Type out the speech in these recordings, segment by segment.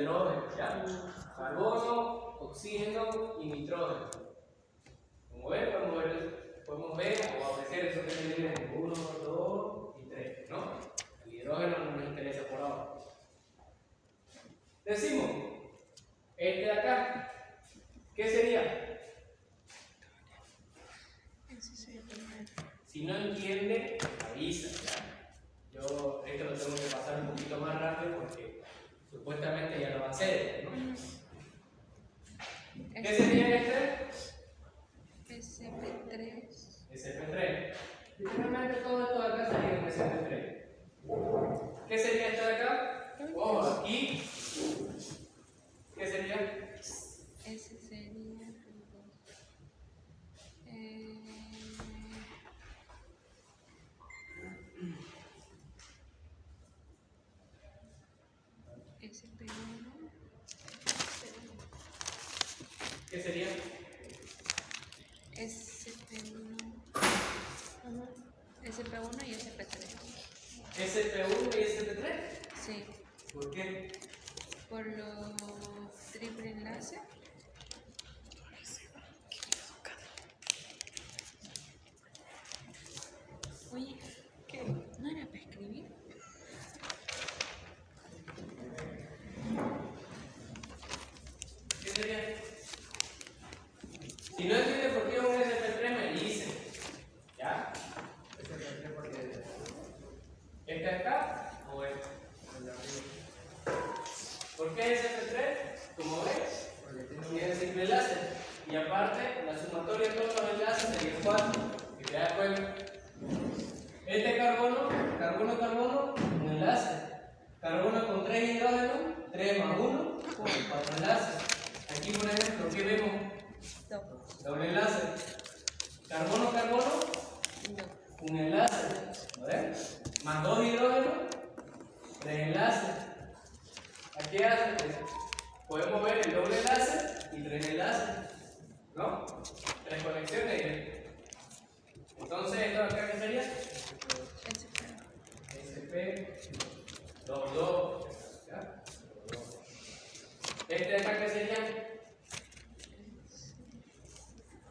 hidrógeno, ¿ya? Carbono, oxígeno y nitrógeno. Como ven, podemos ver o apreciar esos que tienen 1, 2 y 3, ¿no? El hidrógeno no nos interesa por ahora. Decimos, este de acá, ¿qué sería? Si no entiende, avisa, ¿ya? Yo esto lo tengo que pasar un poquito más rápido porque supuestamente ya lo va a hacer, ¿no? ¿Qué sería este? SP3. SP3. Literalmente todo esto de acá sería un SP3. ¿Qué sería esto de acá? Oh, aquí. ¿Qué sería? Ese sería SP1. ¿Qué sería? SP1. SP1 y SP3. SP1 y SP3. Sí. ¿Por qué? Por los triple enlaces. Oye, ¿qué? ¿No era para escribir? ¿Qué sería? Si no entiende por qué un SP3 me dice. ¿Ya? SP3 porque ¿este acá o este? ¿Por qué SP3? Como ves, porque tiene simple enlace. Y aparte, la sumatoria de todos los enlaces sería 4. Si te das cuenta. Este carbono, un enlace. Carbono con 3 hidrógenos, 3 más 1, 4 enlaces. Aquí, por ejemplo, ¿qué vemos? Doble enlace. Carbono, un enlace. ¿Vale? Más 2 hidrógenos, 3 enlaces. ¿Aquí qué hace? Pues, podemos ver el doble enlace y 3 enlaces. ¿No? 3 conexiones directas. Entonces, ¿esto acá qué sería? SP 2. ¿Ya? Este de acá, ¿qué sería?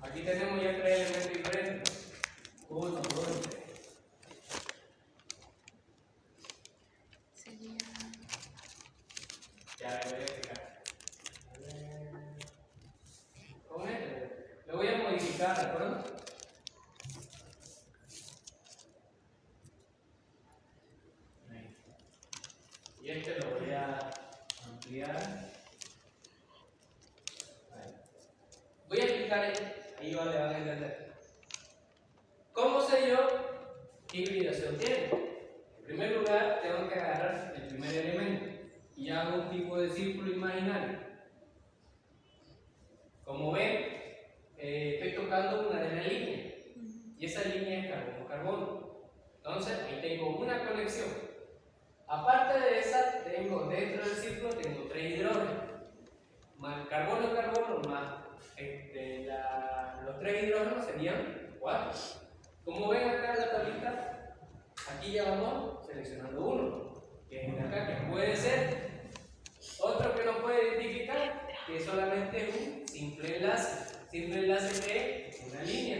Aquí tenemos ya 3 elementos diferentes. 1, 2 y 3. Sería. Ya le voy a explicar. Con este. Lo voy a modificar, ¿de acuerdo? Y este lo voy a ampliar. Voy a explicar esto. Ahí van a entender. ¿Cómo sé yo qué hibridación tiene? En primer lugar, tengo que agarrar el primer elemento y hago un tipo de círculo imaginario. Como ven, estoy tocando una de las líneas y esa línea es carbono-carbono. Entonces, ahí tengo una conexión. Aparte de esa, tengo dentro del círculo tengo 3 hidrógenos. Más carbono-carbono más los 3 hidrógenos serían 4. Como ven acá en la tablita, aquí ya vamos seleccionando uno, que es acá, que puede ser otro que no puede identificar, que solamente es un simple enlace. Simple enlace que es una línea.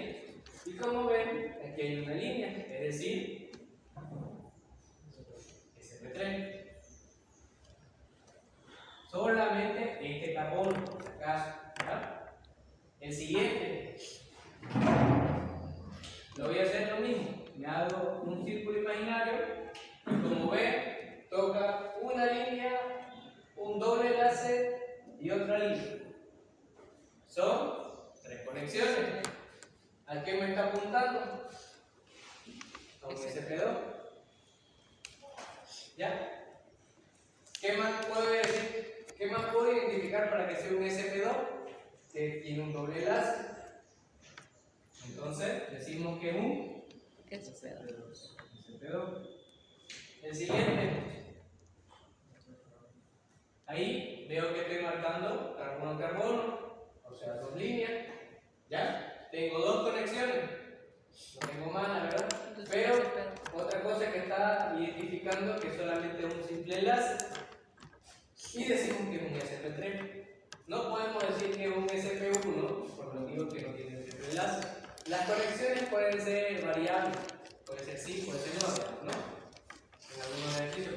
Y como ven, aquí hay una línea, es decir, SP3. Solamente este carbono, por si acaso. ¿Ya? El siguiente. Lo voy a hacer lo mismo. Me hago un círculo imaginario y como ven, toca una línea, un doble enlace y otra línea. Son 3 conexiones. ¿A qué me está apuntando? A un SP2. ¿Ya? ¿Qué más puedo decir? ¿Qué más puedo identificar para que sea un SP2? Que tiene un doble enlace. Entonces, decimos que es un SP2. SP2. El siguiente. Ahí veo que estoy marcando carbono-carbono, o sea, 2 líneas. ¿Ya? Tengo 2 conexiones. No tengo más, la verdad. Pero otra cosa que está identificando que solamente es un simple enlace. y decimos que es un sp3. No podemos decir que es un sp1 por lo motivo que no tiene el triple enlace. Las conexiones pueden ser variables, puede ser sí, puede ser no, ¿no? En algunos ejercicios,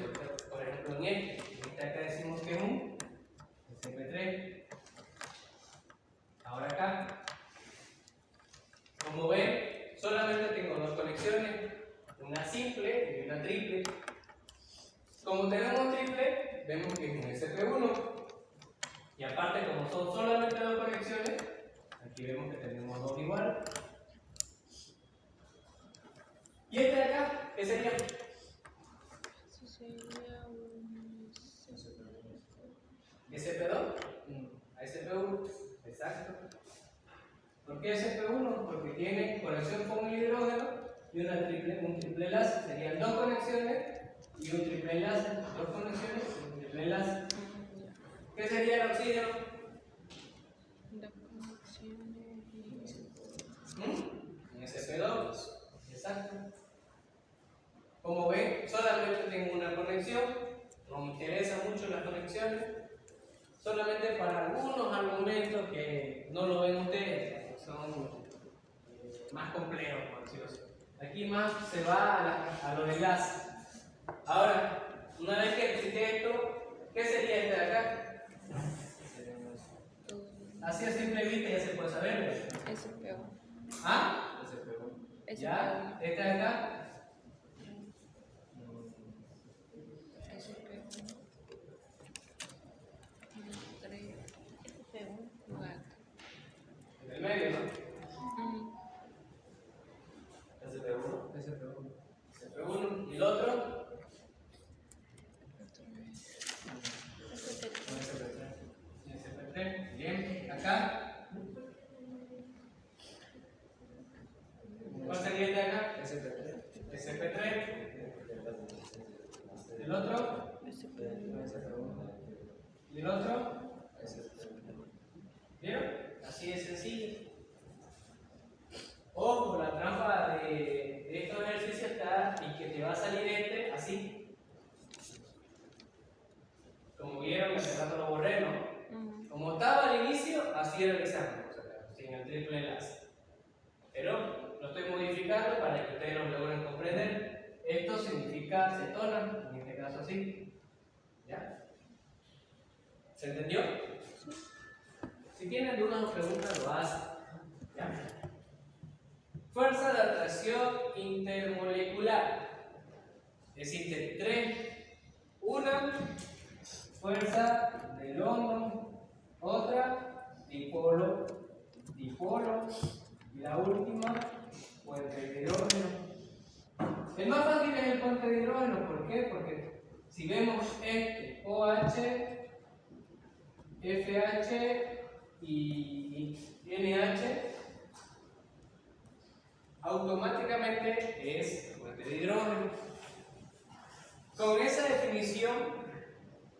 por ejemplo en este acá decimos que es un sp3. Ahora acá, como ven, solamente tengo dos conexiones, una simple y una triple. Como tenemos triple, vemos que es un sp1. Y aparte, como son solamente dos conexiones, aquí vemos que tenemos dos igual. ¿Y este de acá? ¿Qué sería? Eso sería un ¿SP2? A SP1. Exacto. ¿Por qué SP1? Porque tiene conexión con el hidrógeno y un triple enlace. Serían dos conexiones y un triple enlace. Dos conexiones y un triple enlace. ¿Qué sería el oxígeno? Dos conexiones y Un SP2. Exacto. Como ven, solamente tengo una conexión. No me interesan mucho las conexiones. Solamente para algunos argumentos que no lo ven ustedes, son más complejos, por decirlo así. Aquí más se va a los enlaces. Ahora, una vez que existe esto, ¿qué sería este de acá? Así a simple vista ya se puede saber. SP1. ¿Ah? SP1. ¿Ya? ¿Este de acá? SP1. SP1. Lugar. En el medio, ¿no? SP1. SP1. ¿Y el otro? SP3. Bien. ¿Acá? ¿Cuál sería el de acá? SP3. ¿El otro? ¿Y el otro? ¿Vieron? Así de sencillo. Ojo, la trampa de estos ejercicios está y que te va a salir así. Como vieron, hace rato lo borré, ¿no? Como estaba al inicio, así era el examen, o sea, sin el triple enlace. Pero lo estoy modificando para que ustedes lo logren comprender. Esto significa cetona, en este caso así. ¿Ya? ¿Se entendió? Si tienen dudas o preguntas, lo hacen. ¿Ya? Fuerza de atracción intermolecular. Existen tres. Una, fuerza de London. Otra, dipolo. Dipolo. Y la última, puente de hidrógeno. El más fácil es el puente de hidrógeno. ¿Por qué? Porque si vemos este OH, FH y NH, automáticamente es puente de hidrógeno. Con esa definición,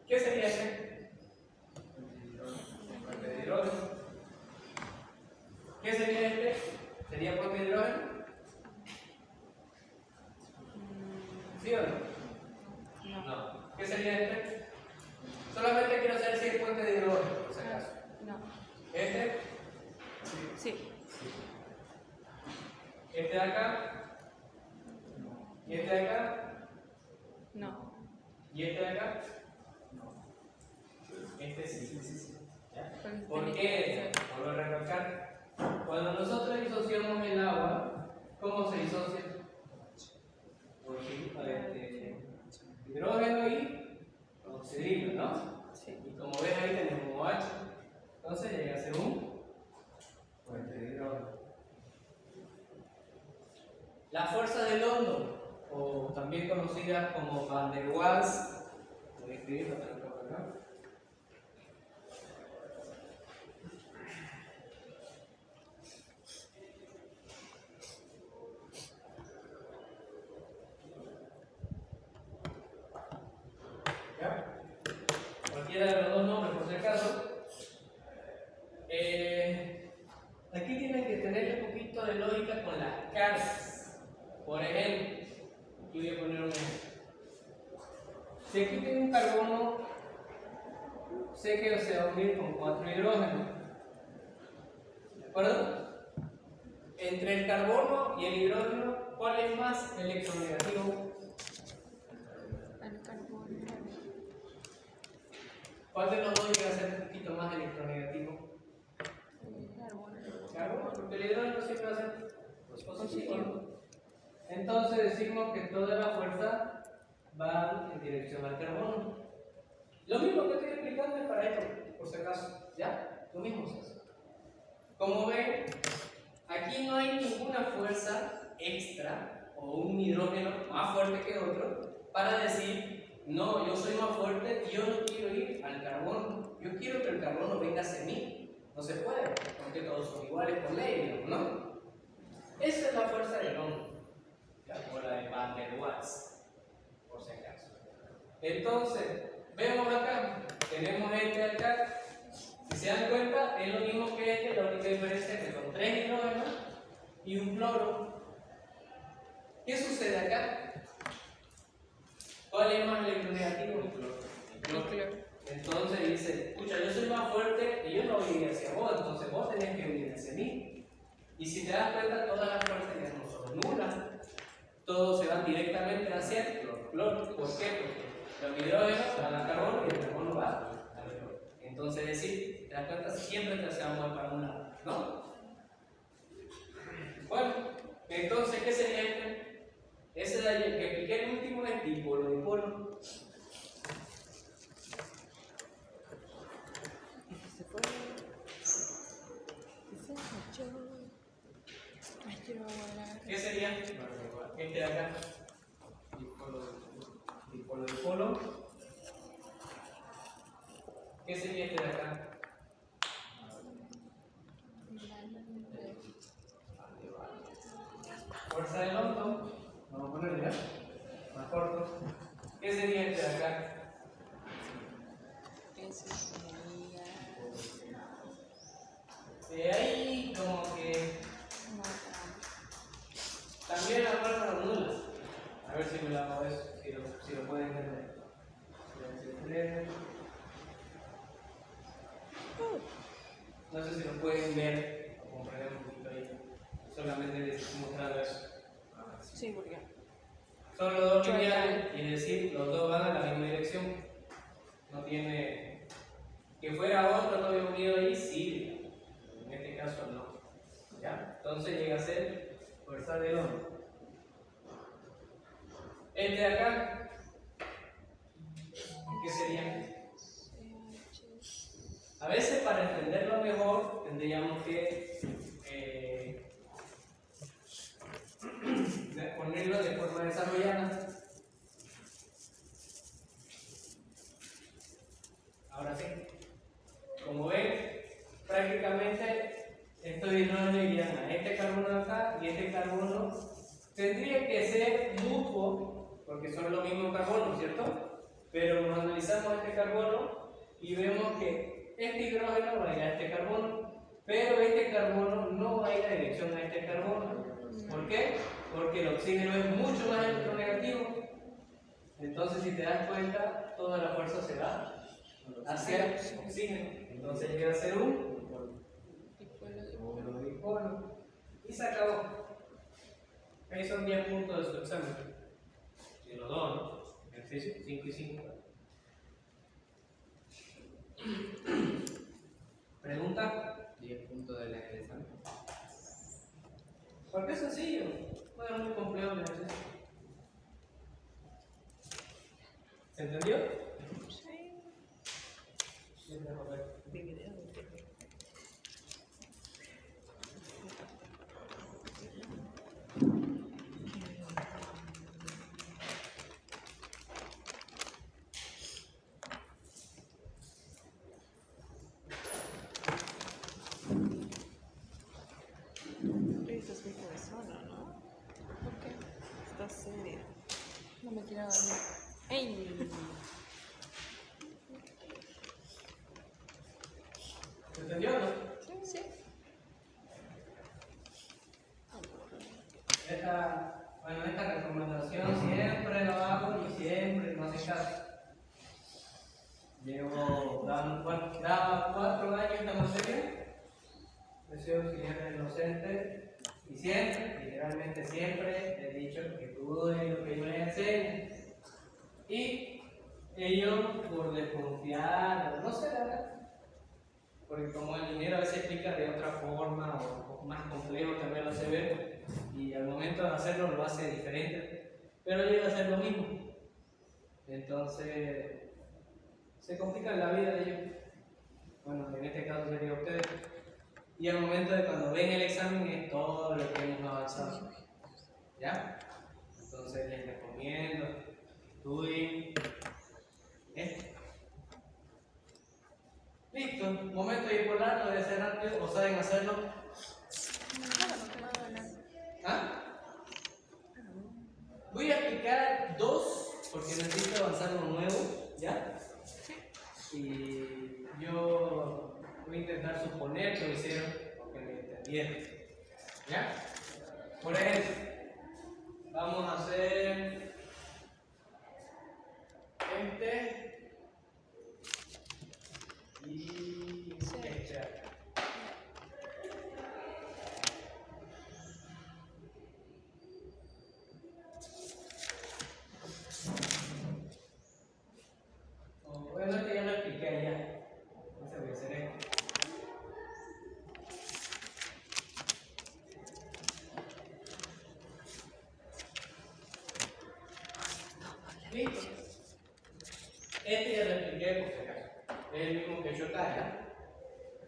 ¿qué sería este? Puente de hidrógeno. ¿Qué sería este? ¿Sería puente de hidrógeno? ¿Sí o no? No. ¿Qué sería este? Solamente quiero saber si es puente de hidrógeno, por si acaso. No. ¿Este? Sí. ¿Este de acá? ¿Y este de acá? No. ¿Y este de acá? No. Este sí. ¿Ya? ¿Por qué? Vuelvo a recalcar. Cuando nosotros disociamos el agua, ¿cómo se disocia? Por hidrógeno y oxidrilo, ¿no? Sí. Y como ves ahí tenemos OH. Entonces llega a ser un puente de hidrógeno. La fuerza de London, o también conocida como Van der Waals, voy a escribirlo para que lo vean. ¿Ya? Cualquiera de los dos nombres, por si acaso. Aquí tienen que tener un poquito de lógica con las cargas. Por ejemplo, aquí voy a poner un ejemplo. Si aquí tengo un carbono sé que se va a unir con 4 hidrógenos. ¿De acuerdo? Entre el carbono y el hidrógeno, ¿cuál es más electronegativo? El carbono. ¿Cuál de los dos llega a ser un poquito más electronegativo? El carbono. Carbono, porque el hidrógeno siempre va a ser positivo. Entonces decimos que toda la fuerza va en dirección al carbono. Lo mismo que estoy explicando es para esto, por si acaso. ¿Ya? Lo mismo se hace. Como ven, aquí no hay ninguna fuerza extra o un hidrógeno más fuerte que otro para decir, no, yo soy más fuerte y yo no quiero ir al carbono. Yo quiero que el carbono venga hacia mí. No se puede, porque todos son iguales por ley, ¿no? Esa es la fuerza del hombre. O la de Van der Waals, por si acaso. Entonces, vemos acá, tenemos este acá. Si se dan cuenta, es lo mismo que este, la única diferencia es que son 3 hidrógenos y un cloro. ¿Qué sucede acá? ¿Cuál es más electronegativo? El cloro. Entonces dice, escucha, yo soy más fuerte y yo no voy a ir hacia vos, entonces vos tenés que venir hacia mí. Y si te das cuenta, todas las fuerzas ya no son nulas, todos se van directamente hacia el cloro. ¿Por qué? Porque los hidrógenos van al carbono y el carbono va al cloro. Entonces, es decir, si te das cuenta, siempre se va a mover para un lado, ¿no? Bueno, entonces, ¿qué sería este? Ese de ayer que expliqué el último es dipolo-dipolo. Se fue. Se marchó. Ay, quiero guardar. ¿Qué sería? Este de acá. Dipolo-dipolo. ¿Qué sería este de acá? Fuerza del hondo. Vamos a ponerle ya. Más corto. ¿Qué sería este de acá? Eso sería. De ahí como que No, también la fuerza nula. A ver si me la hago eso, si lo pueden entender. No sé si lo pueden ver o comprender un poquito ahí. Solamente les estoy mostrando eso. sí, porque. Son los dos lineales, quiere decir, los dos van a la misma dirección. No tiene. Que fuera otro novio unido ahí, sí. En este caso no. ¿Ya? Entonces llega a ser fuerza del hondo. Este de acá, ¿qué sería? A veces para entenderlo mejor tendríamos que ponerlo de forma desarrollada. Ahora sí, como ven, prácticamente estos hidrógenos irían a este carbono de acá y este carbono tendría que ser mutuo, porque son los mismos carbonos, ¿cierto? Pero nos analizamos este carbono y vemos que este hidrógeno va a ir a este carbono, pero este carbono no va a ir a dirección a este carbono. ¿Por qué? Porque el oxígeno es mucho más electronegativo. Entonces, si te das cuenta, toda la fuerza se va hacia el oxígeno. Entonces llega a ser un dipolo. Y se acabó. Ahí son 10 puntos de su examen. De los dos, ¿no? Ejercicio 5 y 5. ¿Pregunta? 10 puntos de la examen. Porque es sencillo. No es muy complejo el ejercicio. ¿Se entendió? Sí. Roberto. Esta es mi persona, ¿no? ¿Por qué? Está seria. No me quiero dormir. ¡Ey! ¿Se entendió o no? Sí. Esta recomendación siempre lo hago y siempre no hace caso. daba 4 años esta materia. He sido auxiliar del docente y siempre, literalmente siempre, he dicho que estudien lo que yo les enseño. Y ellos, por desconfiar, no sé la verdad, porque como el ingeniero a veces explica de otra forma o más complejo también lo hace ver, y al momento de hacerlo lo hace diferente, pero llega a ser lo mismo. Entonces, se complica la vida de ellos. Bueno, en este caso sería ustedes. Y al momento de cuando ven el examen es todo lo que hemos avanzado. ¿Ya? Entonces les recomiendo, estudien. Listo, momento de ir por largo, debe ser rápido, o saben hacerlo. ¿Ah? Voy a explicar 2 porque necesito avanzar lo nuevo, ¿ya? Y yo voy a intentar suponer que lo hicieron porque me entendieron, ¿ya? Por ejemplo, vamos a hacer este y este. Bueno, este ya lo expliqué allá. Entonces voy a hacer esto. Listo. Este ya lo expliqué por si acaso. Es el mismo que yo acá, ¿ya?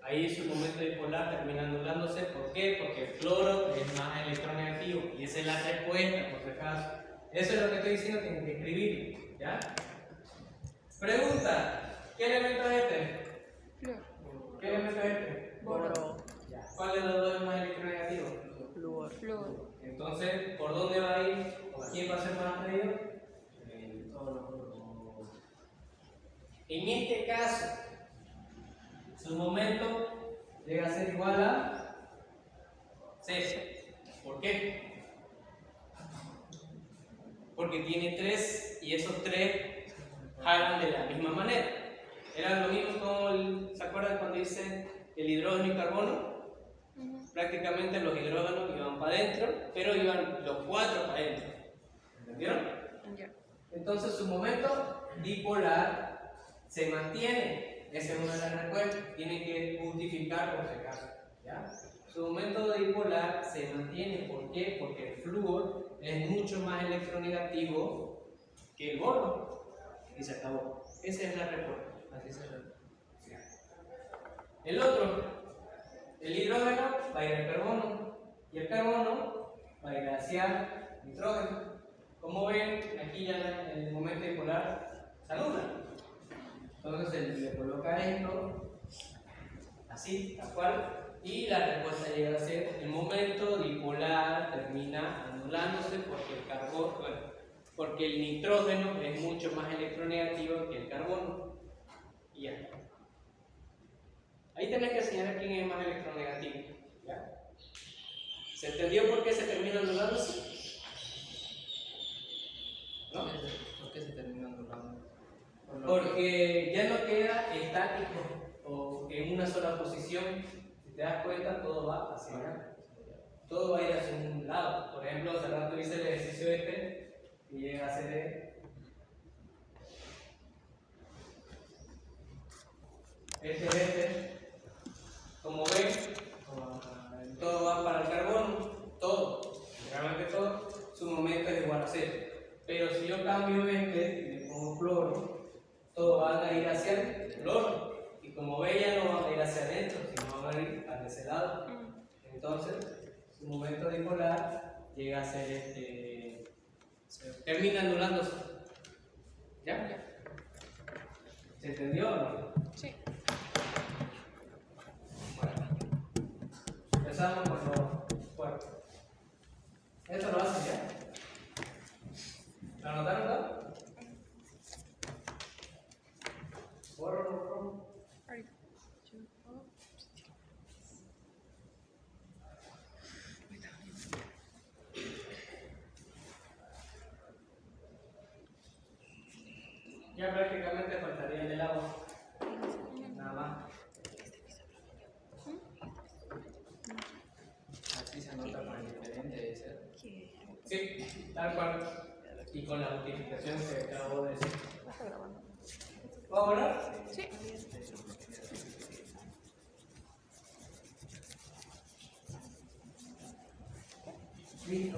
Ahí su momento dipolar termina anulándose. ¿Por qué? Porque el cloro es más electronegativo. Y esa es la respuesta, por si acaso. Eso es lo que estoy diciendo, tienen que escribir, ¿ya? Pregunta, ¿qué elemento es este? Flor. ¿Qué elemento es este? Boro. Ya. ¿Cuál de los dos es más electronegativo? Flúor. Flúor. Entonces, ¿por dónde va a ir? ¿O quién va a ser más atraído? En este caso, su momento llega a ser igual a 0. ¿Por qué? Porque tiene 3 y esos 3 jalan de la misma manera. Era lo mismo como, ¿se acuerdan cuando dice el hidrógeno y carbono? Prácticamente los hidrógenos iban para adentro, pero iban los 4 para adentro. ¿Entendieron? Ya. Entonces su momento dipolar se mantiene. Esa es una de las respuestas. Tienen que justificar por si acaso. ¿Ya? Su momento dipolar se mantiene. ¿Por qué? Porque el flúor es mucho más electronegativo que el boro. Y se acabó. Esa es la respuesta. Así se resuelve. El otro, el hidrógeno va a ir al carbono. Y el carbono va a ir hacia el nitrógeno. Como ven, aquí ya el momento dipolar se anula. Entonces él le coloca esto, así, tal cual, y la respuesta llega a ser: el momento dipolar termina anulándose porque el carbono, porque el nitrógeno es mucho más electronegativo que el carbono. Y ya está. Ahí tenés que señalar quién es más electronegativo. ¿Ya? ¿Se entendió por qué se termina anulándose? ¿No? ¿Por qué se terminó anulando? Porque ya no queda estático o en una sola posición. Si te das cuenta, todo va hacia allá. Todo va a ir hacia un lado. Por ejemplo, hace rato hice el ejercicio este y llega a ser este. Como ven, todo va para el carbono, todo, realmente todo, su momento es igual a 0. Pero si yo cambio este y le pongo cloro, todo va a ir hacia el cloro. Y como ve, ya no van a ir hacia adentro, sino van a ir hacia ese lado. Entonces, su momento dipolar llega a ser termina anulándose. ¿Ya? ¿Se entendió o no? Sí. Empezamos con lo fuerte. Esto lo hacen ya. ¿Lo anotaron todo? Borro. Ahorita. Ya prácticamente faltaría el agua. y con la justificación que acabo de decir. Está grabando. ¿Vamos a hablar? Sí. Listo.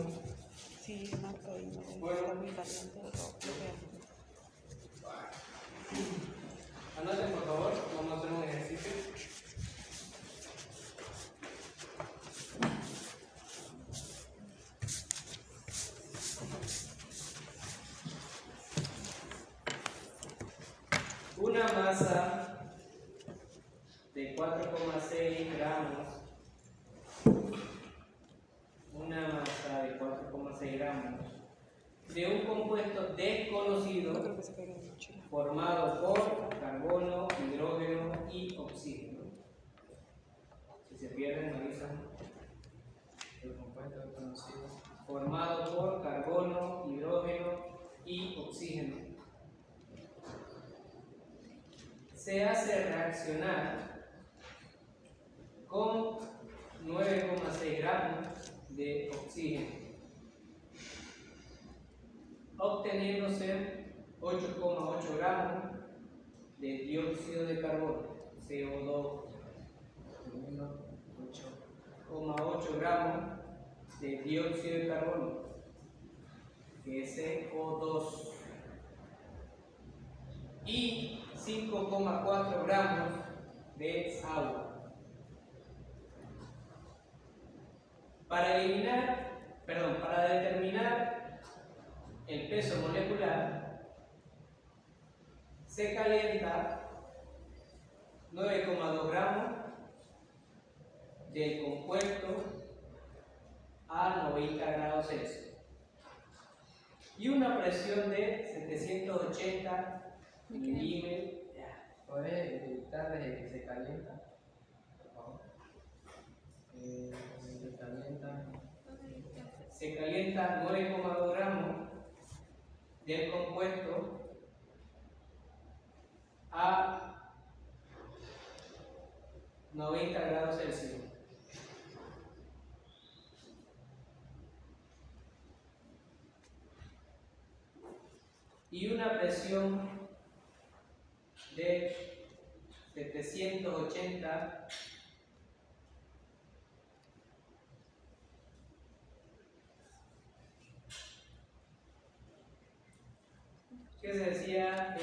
Sí, marco y no Bueno. está muy caliente lo veo. Anoten por favor, vamos a hacer un ejercicio. Una masa de 4,6 gramos, de un compuesto No desconocido creo que se caiga en la mochila. formado por carbono, hidrógeno y oxígeno. Si se pierden, me avisan. El compuesto desconocido. Formado por carbono, hidrógeno y oxígeno. Se hace reaccionar con 9,6 gramos de oxígeno, obteniéndose 8,8 gramos de dióxido de carbono, CO2, 8,8 gramos de dióxido de carbono, que es CO2, y 5,4 gramos de agua. Para determinar el peso molecular, se calienta 9,2 gramos del compuesto a 90 grados Celsius y una presión de 780 milímetros. ¿Puedes evitar desde que se calienta? Por favor. Se calienta 9,2 gramos del compuesto a 90 grados Celsius. Y una presión de 780 ¿qué se decía?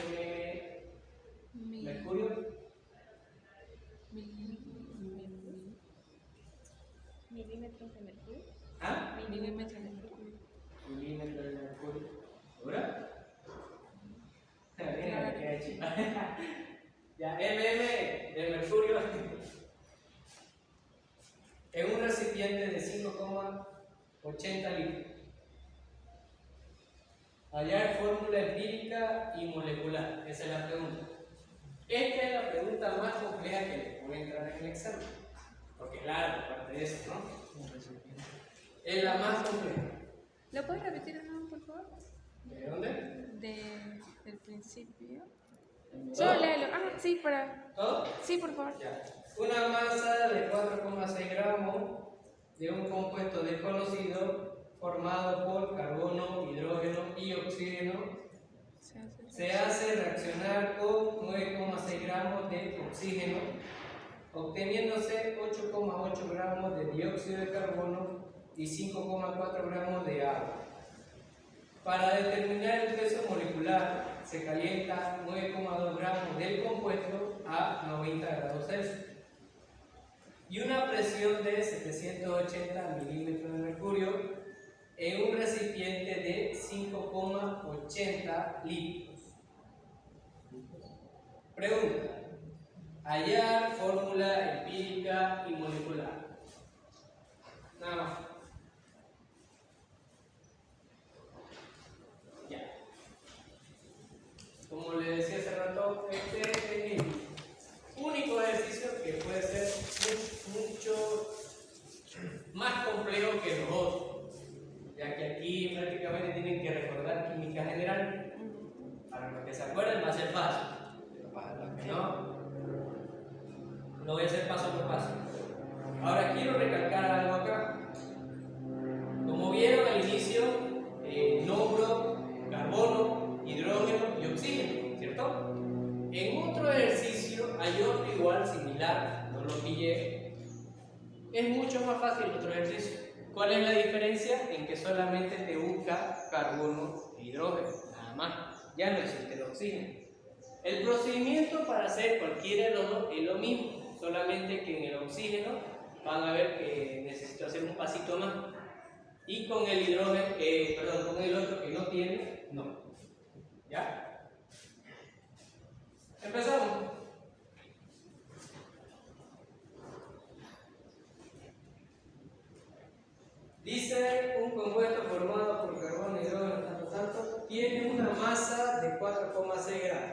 Mercurio. Milímetros de mercurio. ¿Ah? Milímetros de mercurio. Milímetros de mercurio. ¿Segura? Ya, de mercurio en un recipiente de 5,80 litros. Hallar fórmula empírica y molecular. Esa es la pregunta. Esta es la pregunta más compleja que les puede entrar en el examen. Porque claro, aparte de eso, ¿no? Es la más compleja. ¿Lo puedes repetir de nuevo, por favor? ¿De dónde? Del principio. Solo léelo. Ah, sí, para. ¿Todo? Sí, por favor. Ya. Una masa de 4,6 gramos de un compuesto desconocido formado por carbono, hidrógeno y oxígeno se hace reaccionar con 9,6 gramos de oxígeno, obteniéndose 8,8 gramos de dióxido de carbono y 5,4 gramos de agua. Para determinar el peso molecular se calienta 9,2 gramos del compuesto a 90 grados Celsius y una presión de 780 milímetros de mercurio en un recipiente de 5,80 litros. Pregunta: hallar fórmula empírica y molecular. Nada más. Ya. Como le decía hace rato, este es el único ejercicio que puede ser mucho más complejo que los otros, ya que aquí prácticamente tienen que recordar química general. Para los que se acuerden va a ser fácil, ¿no? Lo voy a hacer paso por paso. Ahora quiero recalcar algo acá. Como vieron al inicio, nombro igual, similar, no lo pillé, es mucho más fácil otro ejercicio. ¿Cuál es la diferencia? En que solamente te busca carbono e hidrógeno, nada más. Ya no existe el oxígeno. El procedimiento para hacer cualquiera de los dos es lo mismo, solamente que en el oxígeno van a ver que necesito hacer un pasito más. Y con el hidrógeno, con el otro que no tiene, no. ¿Ya? Empezamos. Dice un compuesto formado por carbono, hidrógeno, tanto, tiene una masa de 4,6 gramos.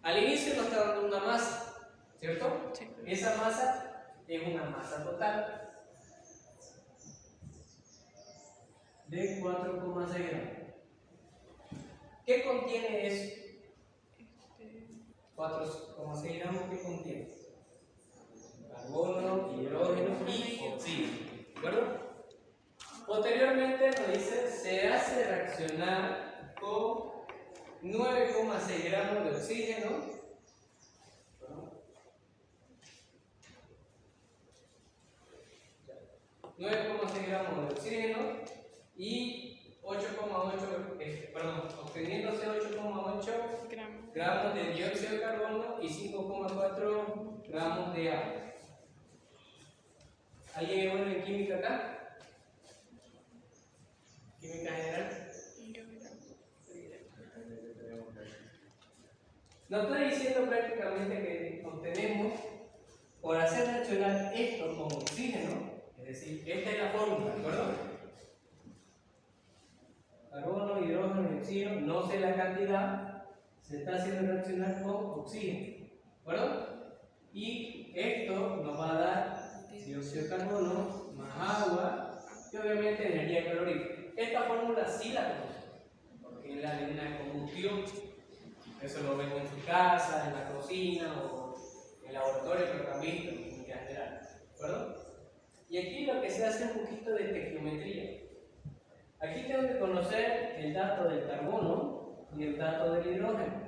Al inicio nos está dando una masa, ¿cierto? Sí. Esa masa es una masa total de 4,6 gramos. ¿Qué contiene eso? 4,6 gramos, ¿qué contiene? Carbono, hidrógeno y oxígeno. ¿De acuerdo? Posteriormente nos dice, se hace reaccionar con 9,6 gramos de oxígeno, 9,6 gramos de oxígeno y 8,8, obteniéndose 8,8 gramos de dióxido de carbono y 5,4 gramos de agua. ¿Alguien es bueno en química acá? ¿Química general? Nos está diciendo prácticamente que obtenemos, por hacer reaccionar esto con oxígeno, es decir, esta es la fórmula, ¿de acuerdo? Carbono, hidrógeno y oxígeno, no sé la cantidad, se está haciendo reaccionar con oxígeno, ¿de acuerdo? Y esto nos va a dar dióxido de carbono más agua y obviamente energía calórica. Esta fórmula sí la conocemos, porque es la de una combustión. Eso lo ven en su casa, en la cocina o en el laboratorio, pero también en química general, ¿de acuerdo? Y aquí lo que se hace es un poquito de tecnometría. Aquí tengo que conocer el dato del carbono y el dato del hidrógeno,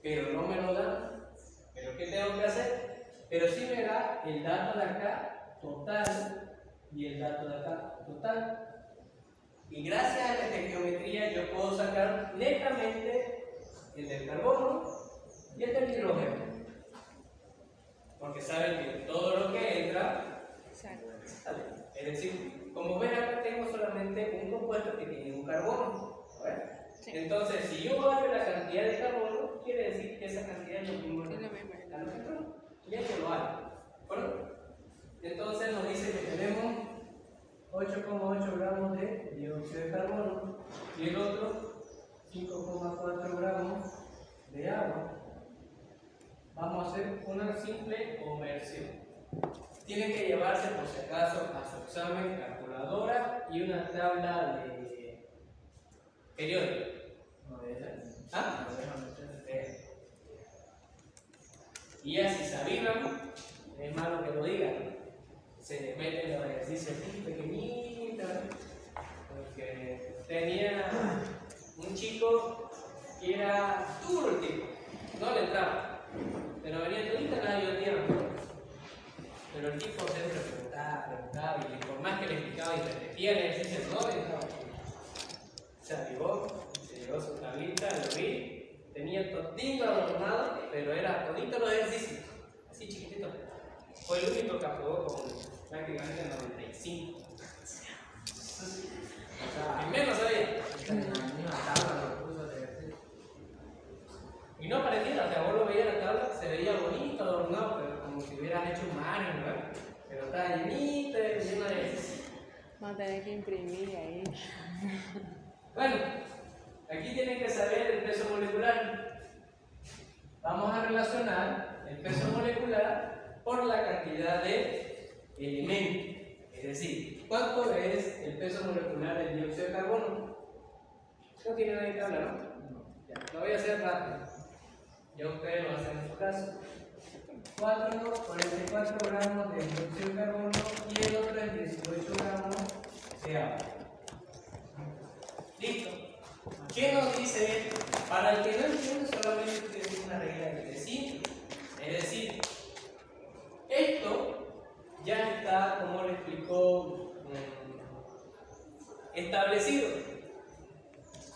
pero no me lo dan. ¿Pero qué tengo que hacer? Pero sí me da el dato de acá total y el dato de acá total. Y gracias a la estequiometría yo puedo sacar netamente el del carbono y el del hidrógeno. Porque saben que todo lo que entra sale. Es decir, como ven acá tengo solamente un compuesto que tiene un carbono. Sí. Entonces, si yo hallo la cantidad de carbono, quiere decir que esa cantidad es lo mismo a los electrones. Y esto lo hay. ¿De acuerdo? Entonces nos dice que tenemos 8,8 gramos de dióxido de carbono y el otro 5,4 gramos de agua. Vamos a hacer una simple conversión. Tienen que llevarse por si acaso a su examen calculadora y una tabla de periódico. ¿Ah? Y ya si se avivan, es malo que lo digan. Se les meten los ejercicios aquí pequeñitos. Porque tenía un chico que era duro el tipo, no le entraba, pero venía todita la ayudaba. Pero el tipo siempre preguntaba, y por más que le explicaba y repetía el ejercicio, no le entraba. Se avivó, se llevó su tablita, lo vi, tenía todito adornado, pero era todito los ejercicios, así chiquitito. Fue el único que aprobó con prácticamente 95. En menos sabía. Y no parecía, o sea, vos lo veías en la tabla, se veía bonito, adornado, pero como si hubieras hecho un mar, ¿no? Pero estaba llenito, lleno de ejercicio. Vamos a tener que imprimir ahí. Bueno, aquí tienen que saber el peso molecular. Vamos a relacionar el peso molecular por la cantidad de elementos. Es decir, ¿cuánto es el peso molecular del dióxido de carbono? No tiene nadie que hablar, ¿no? Ya, lo voy a hacer rápido. Ya ustedes lo hacen en su caso. 44 gramos de dióxido de carbono y el otro es 18 gramos de agua. Listo. ¿Qué nos dice esto? Para el que no entiende, solamente tiene una regla que es simple. Es decir, establecido.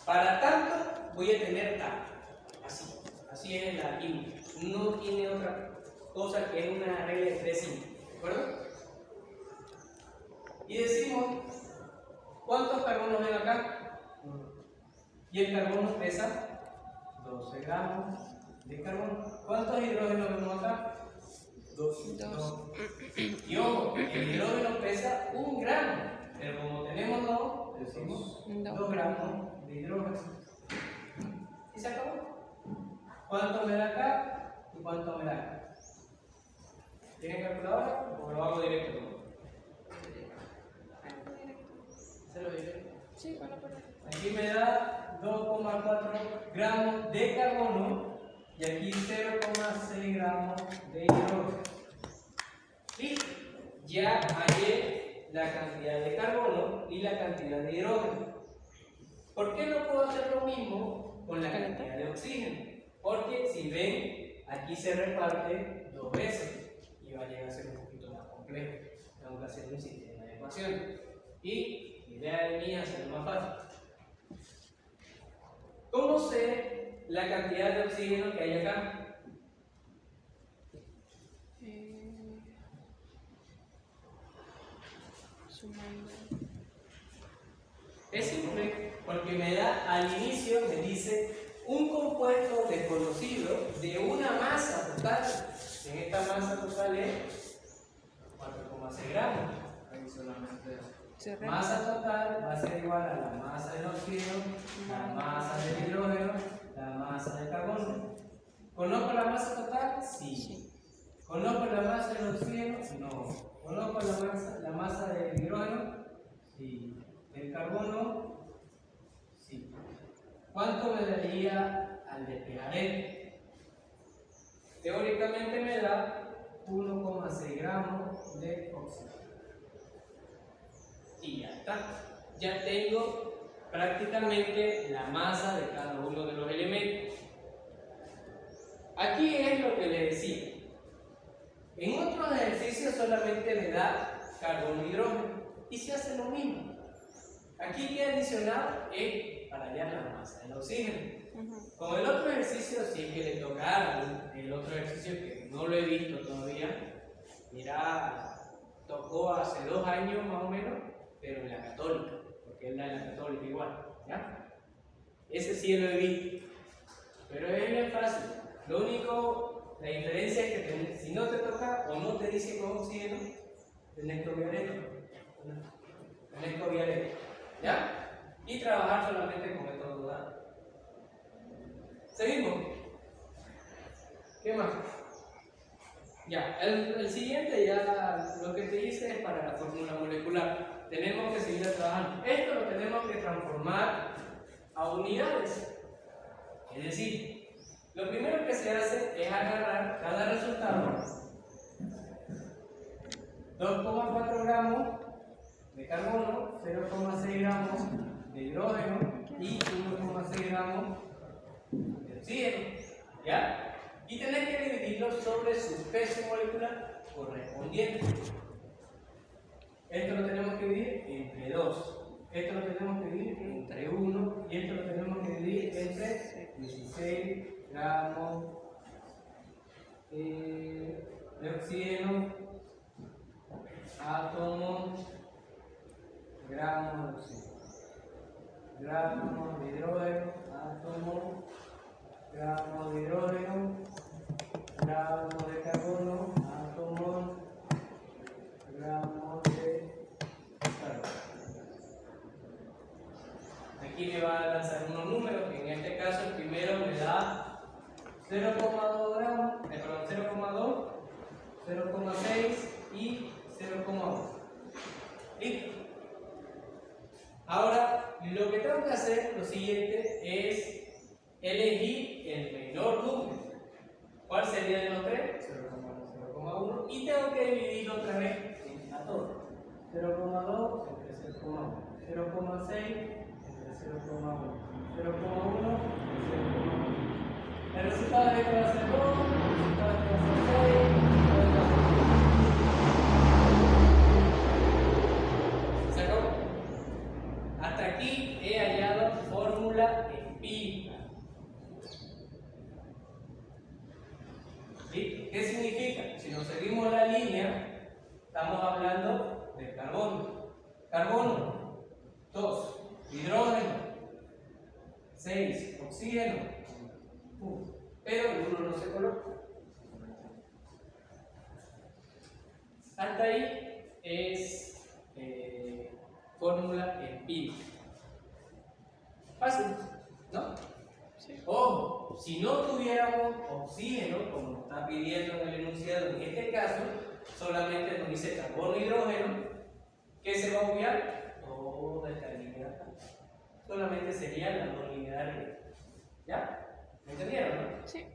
Para tanto, voy a tener tanto. Así es la química. No tiene otra cosa que una regla de 3 simples. ¿De acuerdo? Y decimos, ¿cuántos carbonos ven acá? Y el carbono pesa 12 gramos de carbono. ¿Cuántos hidrógenos vemos acá? 2. Y ojo, el hidrógeno pesa 1 gramo, pero como tenemos 2, decimos 2 gramos de hidrógeno. ¿Y se acabó? ¿Cuánto me da acá y cuánto me da acá? ¿Tienen calculadora o lo hago directo? ¿Se lo directo? Sí, bueno, pero... Aquí me da 2,4 gramos de carbono y aquí 0,6 gramos de hidrógeno. Listo. Ya hallé la cantidad de carbono y la cantidad de hidrógeno. ¿Por qué no puedo hacer lo mismo con la cantidad de oxígeno? Porque si ven, aquí se reparte 2 veces y va a llegar a ser un poquito más complejo. Tengo que hacer un sistema de ecuaciones. Y la idea de mí es hacerlo más fácil. ¿Cómo sé la cantidad de oxígeno que hay acá? Sumando. Es simple, porque me da al inicio, me dice un compuesto desconocido de una masa total. En esta masa total es 4,6 gramos. Masa total va a ser igual a la masa del oxígeno, la masa del hidrógeno, la masa del carbono. ¿Conozco la masa total? Sí. ¿Conozco la masa del oxígeno? No. ¿Conozco la masa del hidrógeno? Sí. ¿Del carbono? Sí. ¿Cuánto me daría al despejar esto? Teóricamente me da 1,6 gramos de oxígeno. Y ya está. Ya tengo prácticamente la masa de cada uno de los elementos. Aquí es lo que le decía. En otros ejercicios solamente me da carbono y hidrógeno. Y se hace lo mismo. Aquí que adicional es para hallar la masa del oxígeno. Como el otro ejercicio, si es que le tocara el otro ejercicio que no lo he visto todavía, mira, tocó hace 2 años más o menos, pero en la católica, porque él da en la católica igual, ¿ya? Ese sí lo he visto, pero es bien fácil. Lo único, la diferencia es que si no te toca o no te dice con oxígeno, tenés que obviar esto. Tenés que obviar esto, ¿ya? Y trabajar solamente con método dual. Seguimos. ¿Qué más? Ya, el siguiente ya lo que te dice es para la fórmula molecular. Tenemos que seguir trabajando. Esto lo tenemos que transformar a unidades. Es decir, lo primero que se hace es agarrar cada resultado, 2,4 gramos de carbono, 0,6 gramos de hidrógeno y 1,6 gramos de oxígeno, ¿ya? Y tenés que dividirlo sobre su peso molecular correspondiente. Esto lo tenemos que dividir entre 2. Esto lo tenemos que dividir entre 1. Y esto lo tenemos que dividir entre 16 gramos de oxígeno, átomos, gramos de oxígeno, gramos de hidrógeno, átomos, gramos de hidrógeno, gramos de carbono, átomos, gramos de carbono. Aquí me va a lanzar unos números, que en este caso el primero me da 0,2 gramos, perdón, 0,2, 0,6 y 0,1. ¿Listo? Ahora, lo que tengo que hacer, lo siguiente, es elegir el menor número. ¿Cuál sería de los 3? 0,1. Y tengo que dividirlo otra vez a todo. 0,2 entre 0,1. 0,6 entre 0,1. 0,1 entre 0,1. El resultado de esto va a ser 2. El resultado de esto va a ser 6. ¿Se acabó? Hasta ¿Qué significa? Si nos seguimos la línea, estamos hablando del carbono. Carbono, 2, hidrógeno, 6, oxígeno, pero el 1 no se coloca. Hasta ahí es fórmula empírica. Fácil, ¿no? Sí. Ojo, si no tuviéramos oxígeno, como nos está pidiendo en el enunciado, en este caso, solamente nos dice carbono e hidrógeno, ¿qué se va a obviar? Toda esta línea acá. Solamente sería la no lineal. ¿Ya? ¿Me entendieron, no? Sí.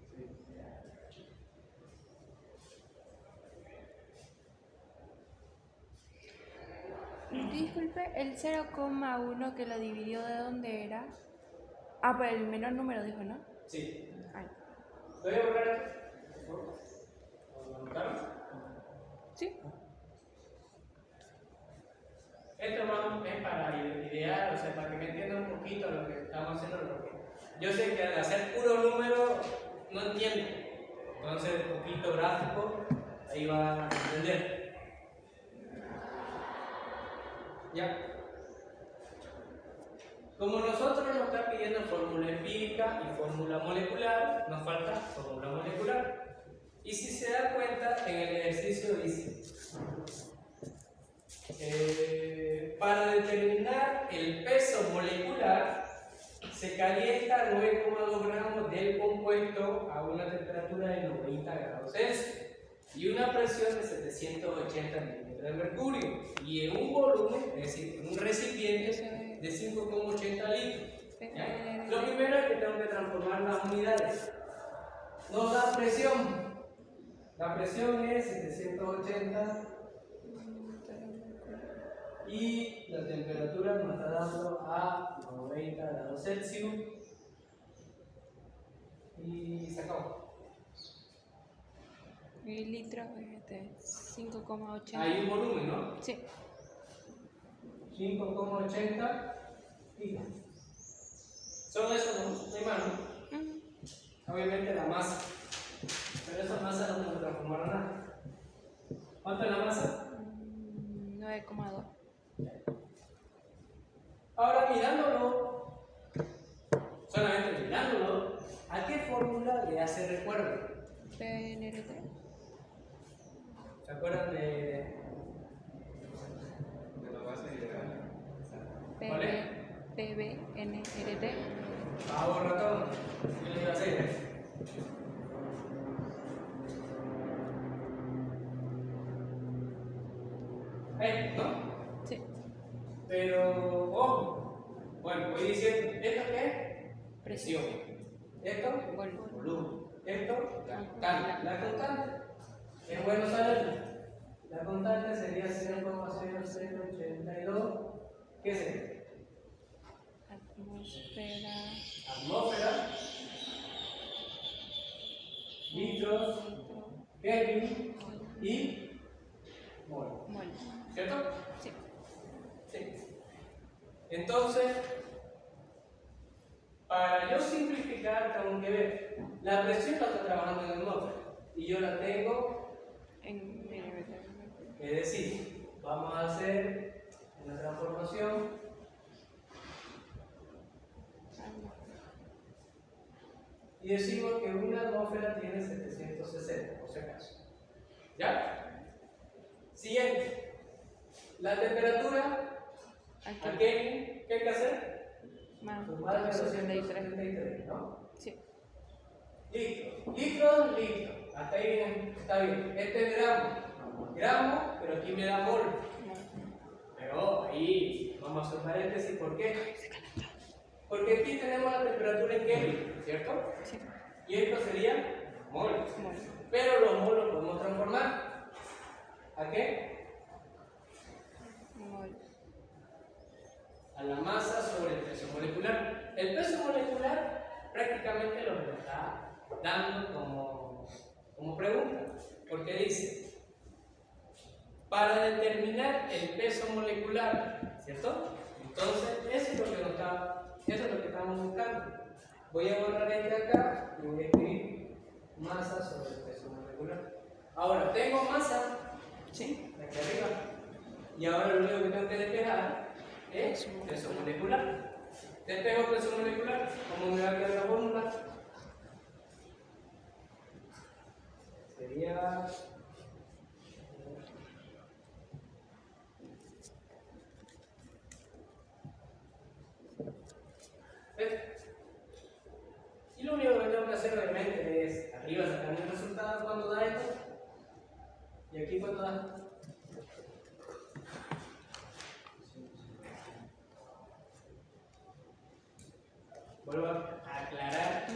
Disculpe, el 0,1 que lo dividió, ¿de dónde era? Ah, por el menor número dijo, ¿no? Sí. Ay. ¿Voy a borrar esto? ¿Lo anotaron? Sí. Esto más es para idear, o sea, para que me entiendan un poquito lo que estamos haciendo. Porque yo sé que al hacer puro número no entiendo. Entonces, un poquito gráfico, ahí va a entender. ¿Ya? Como nosotros nos está pidiendo fórmula empírica y fórmula molecular, nos falta fórmula molecular. Y si se da cuenta, en el ejercicio dice, para determinar el peso molecular, se calienta 9,2 gramos del compuesto a una temperatura de 90 grados Celsius y una presión de 780 milímetros de mercurio y en un volumen, es decir, en un recipiente de 5,80 litros. ¿Ya? Lo primero es que tengo que transformar las unidades. Nos da presión. La presión es 780 y la temperatura nos está dando a 90 grados Celsius y se acabó. El litro es de 5,80. Hay un volumen, ¿no? Sí. 5,80 y son esos, ¿no? De mano. Obviamente la masa, pero esa masa no se transformará en nada. ¿Cuánto es la masa? 9,2. Ahora mirándolo, solamente mirándolo, ¿a qué fórmula le hace recuerdo? PNR3. ¿Se acuerdan de la base ideal? ¿Cuál es? PBNRT. Vamos, ratón. ¿Qué le iba a hacer? ¿No? Sí. Pero, ojo. Bueno, voy diciendo, ¿esto qué es? Presión. Esto, volumen. Esto, la constante. La constante. Es bueno saberlo. La constante sería 0,0082. ¿Qué sería? Atmósfera. Atmósfera, litros, Kelvin y mol. Mol. ¿Cierto? Sí. Sí. Entonces, para yo simplificar, tengo que ver. La presión la está trabajando en atmósfera y yo la tengo, En milimetros. es decir, vamos a hacer una transformación. Y decimos que una atmósfera tiene 760, por si acaso. ¿Ya? Siguiente. La temperatura, Aquí. ¿a qué hay que hacer? Más Sumar de 273. 273, ¿no? Sí. Litros. Hasta ahí bien, está bien. Este es gramo, pero aquí me da mol. Pero ahí vamos a hacer paréntesis, ¿por qué? Porque aquí tenemos la temperatura en Kelvin, ¿cierto? Sí. Y esto sería mol. Mol. Pero los mols los podemos transformar. ¿A qué? Mol. A la masa sobre el peso molecular. El peso molecular prácticamente lo que nos está dando como pregunta. Porque dice, para determinar el peso molecular, ¿cierto? Entonces, eso es lo que estamos buscando. Voy a borrar este acá y voy a escribir masa sobre el peso molecular. Ahora, tengo masa Sí. aquí arriba. Y ahora lo único que tengo que despejar es peso molecular. Despego peso molecular. ¿Cómo me va a quedar la fórmula? Sería... Y lo único que tengo que hacer obviamente es arriba sacar el resultado cuando da esto y aquí cuando da. Vuelvo a aclarar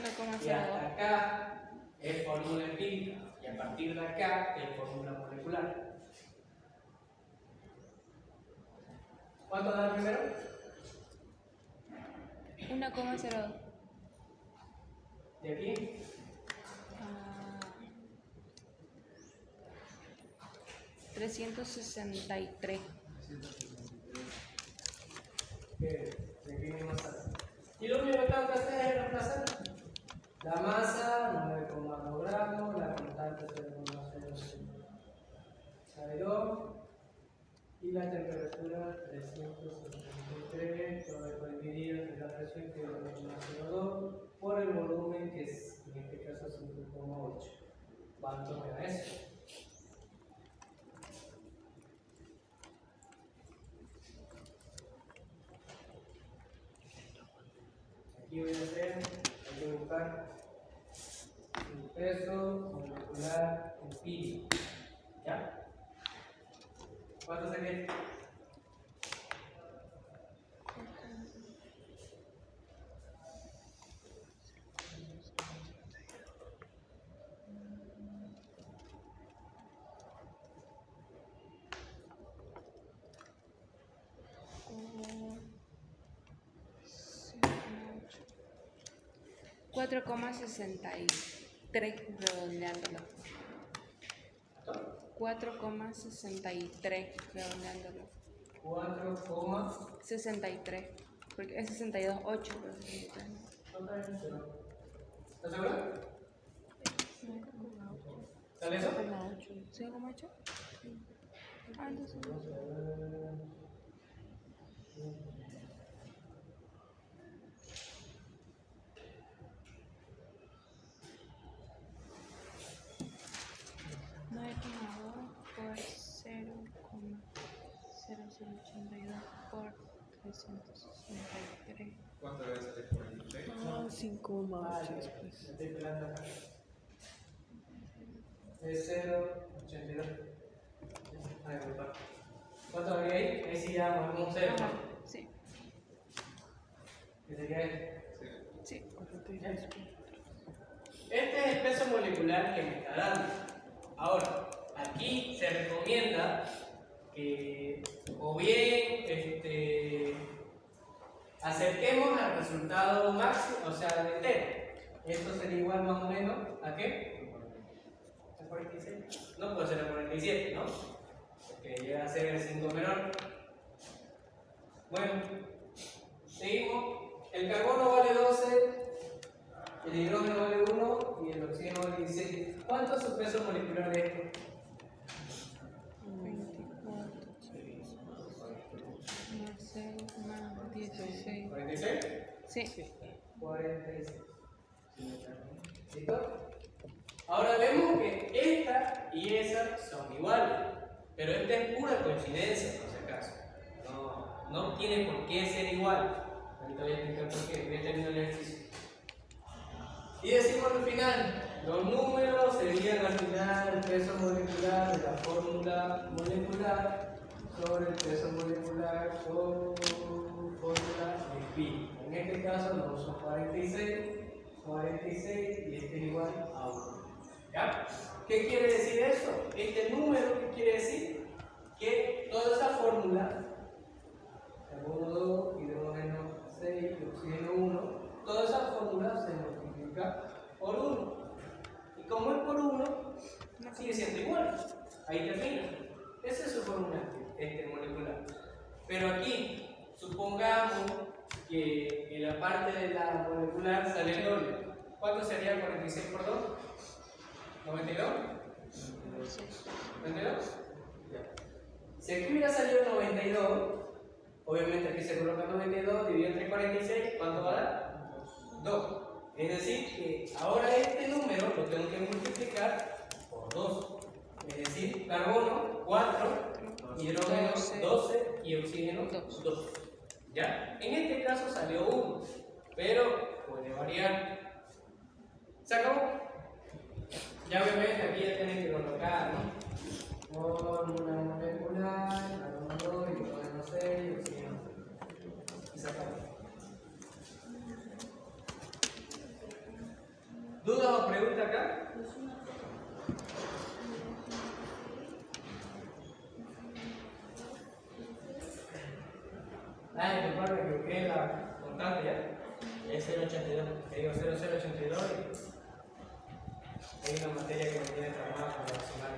que hasta acá es fórmula empírica y a partir de acá es fórmula molecular. ¿Cuánto da primero? 1,02. ¿De aquí? 363. De aquí mismo sale. Y lo único que tengo que hacer es reemplazar la masa 9,2 gramos, la constante 0,002 y la temperatura 363, todo esto dividido entre la presión que es 0,02 por el volumen que es en este caso 5,8. ¿Cuánto me da eso? Aquí voy a hacer, hay que buscar el peso molecular empírico. ¿Ya? ¿Cuánto saqué? $4,63 redondeándolo. 4,63 redondeándolo. 63. Porque es 62,8, pero 63 no. ¿Estás seguro? ¿Sale eso? 6,8. Ah, entonces. Por 0,0082 por 363. ¿Cuánto debe ser 46? 5 más 8 después. Estoy pelando acá. Es 0,82. Ahí voy. ¿Cuánto habría ahí? Ahí sí ya marcamos un 0. Ajá, sí. ¿Qué sería ahí? Sí. Este es el peso molecular que me está dando. Ahora, aquí se recomienda que o bien acerquemos al resultado máximo, o sea, al entero. Esto sería igual más o menos a qué? ¿A 46? No puede ser a 47, ¿no? Porque llega a ser el 5 menor. Bueno, seguimos. El carbono vale 12. El hidrógeno vale 1 y el oxígeno vale 16. ¿Cuánto es su peso molecular de esto? 24 más 6 más 16. ¿46? Sí. 46. ¿Listo? Ahora vemos que esta y esa son iguales. Pero esta es pura coincidencia, por si acaso. No tiene por qué ser igual. Ahorita voy a explicar por qué. Voy a terminar el ejercicio. Y decimos al final, los números serían al final el peso molecular de la fórmula molecular sobre el peso molecular por fórmula de pi. En este caso no son 46 y este es igual a 1. ¿Ya? ¿Qué quiere decir eso? Este número, ¿qué quiere decir? Que toda esa fórmula, carbono 2, hidrógeno 6 y oxígeno 1, toda esa fórmula se multiplica por 1. Y como es por 1, sigue siendo igual. Ahí termina. Esa es su fórmula molecular. Pero aquí, supongamos que en la parte de la molecular sale el doble. ¿Cuánto sería 46 por 2? ¿92? Sí. ¿92? Ya. Si aquí hubiera salido 92, obviamente aquí se coloca 92 dividido entre 46, ¿cuánto va a dar? 2. Es decir, que ahora este número lo tengo que multiplicar por 2. Es decir, carbono 4, hidrógeno 12 y oxígeno 2. ¿Ya? En este caso salió 1, pero puede variar. ¿Se acabó? Ya obviamente aquí ya tienen que colocar, ¿no? Fórmula molecular, carbono 2, hidrógeno 6 y oxígeno 2. Y se acabó. ¿Dudas o preguntas acá? Recuerda que busqué la constante ya. Es 082. Te digo 0082 y hay una materia que me tiene traumada con la racional.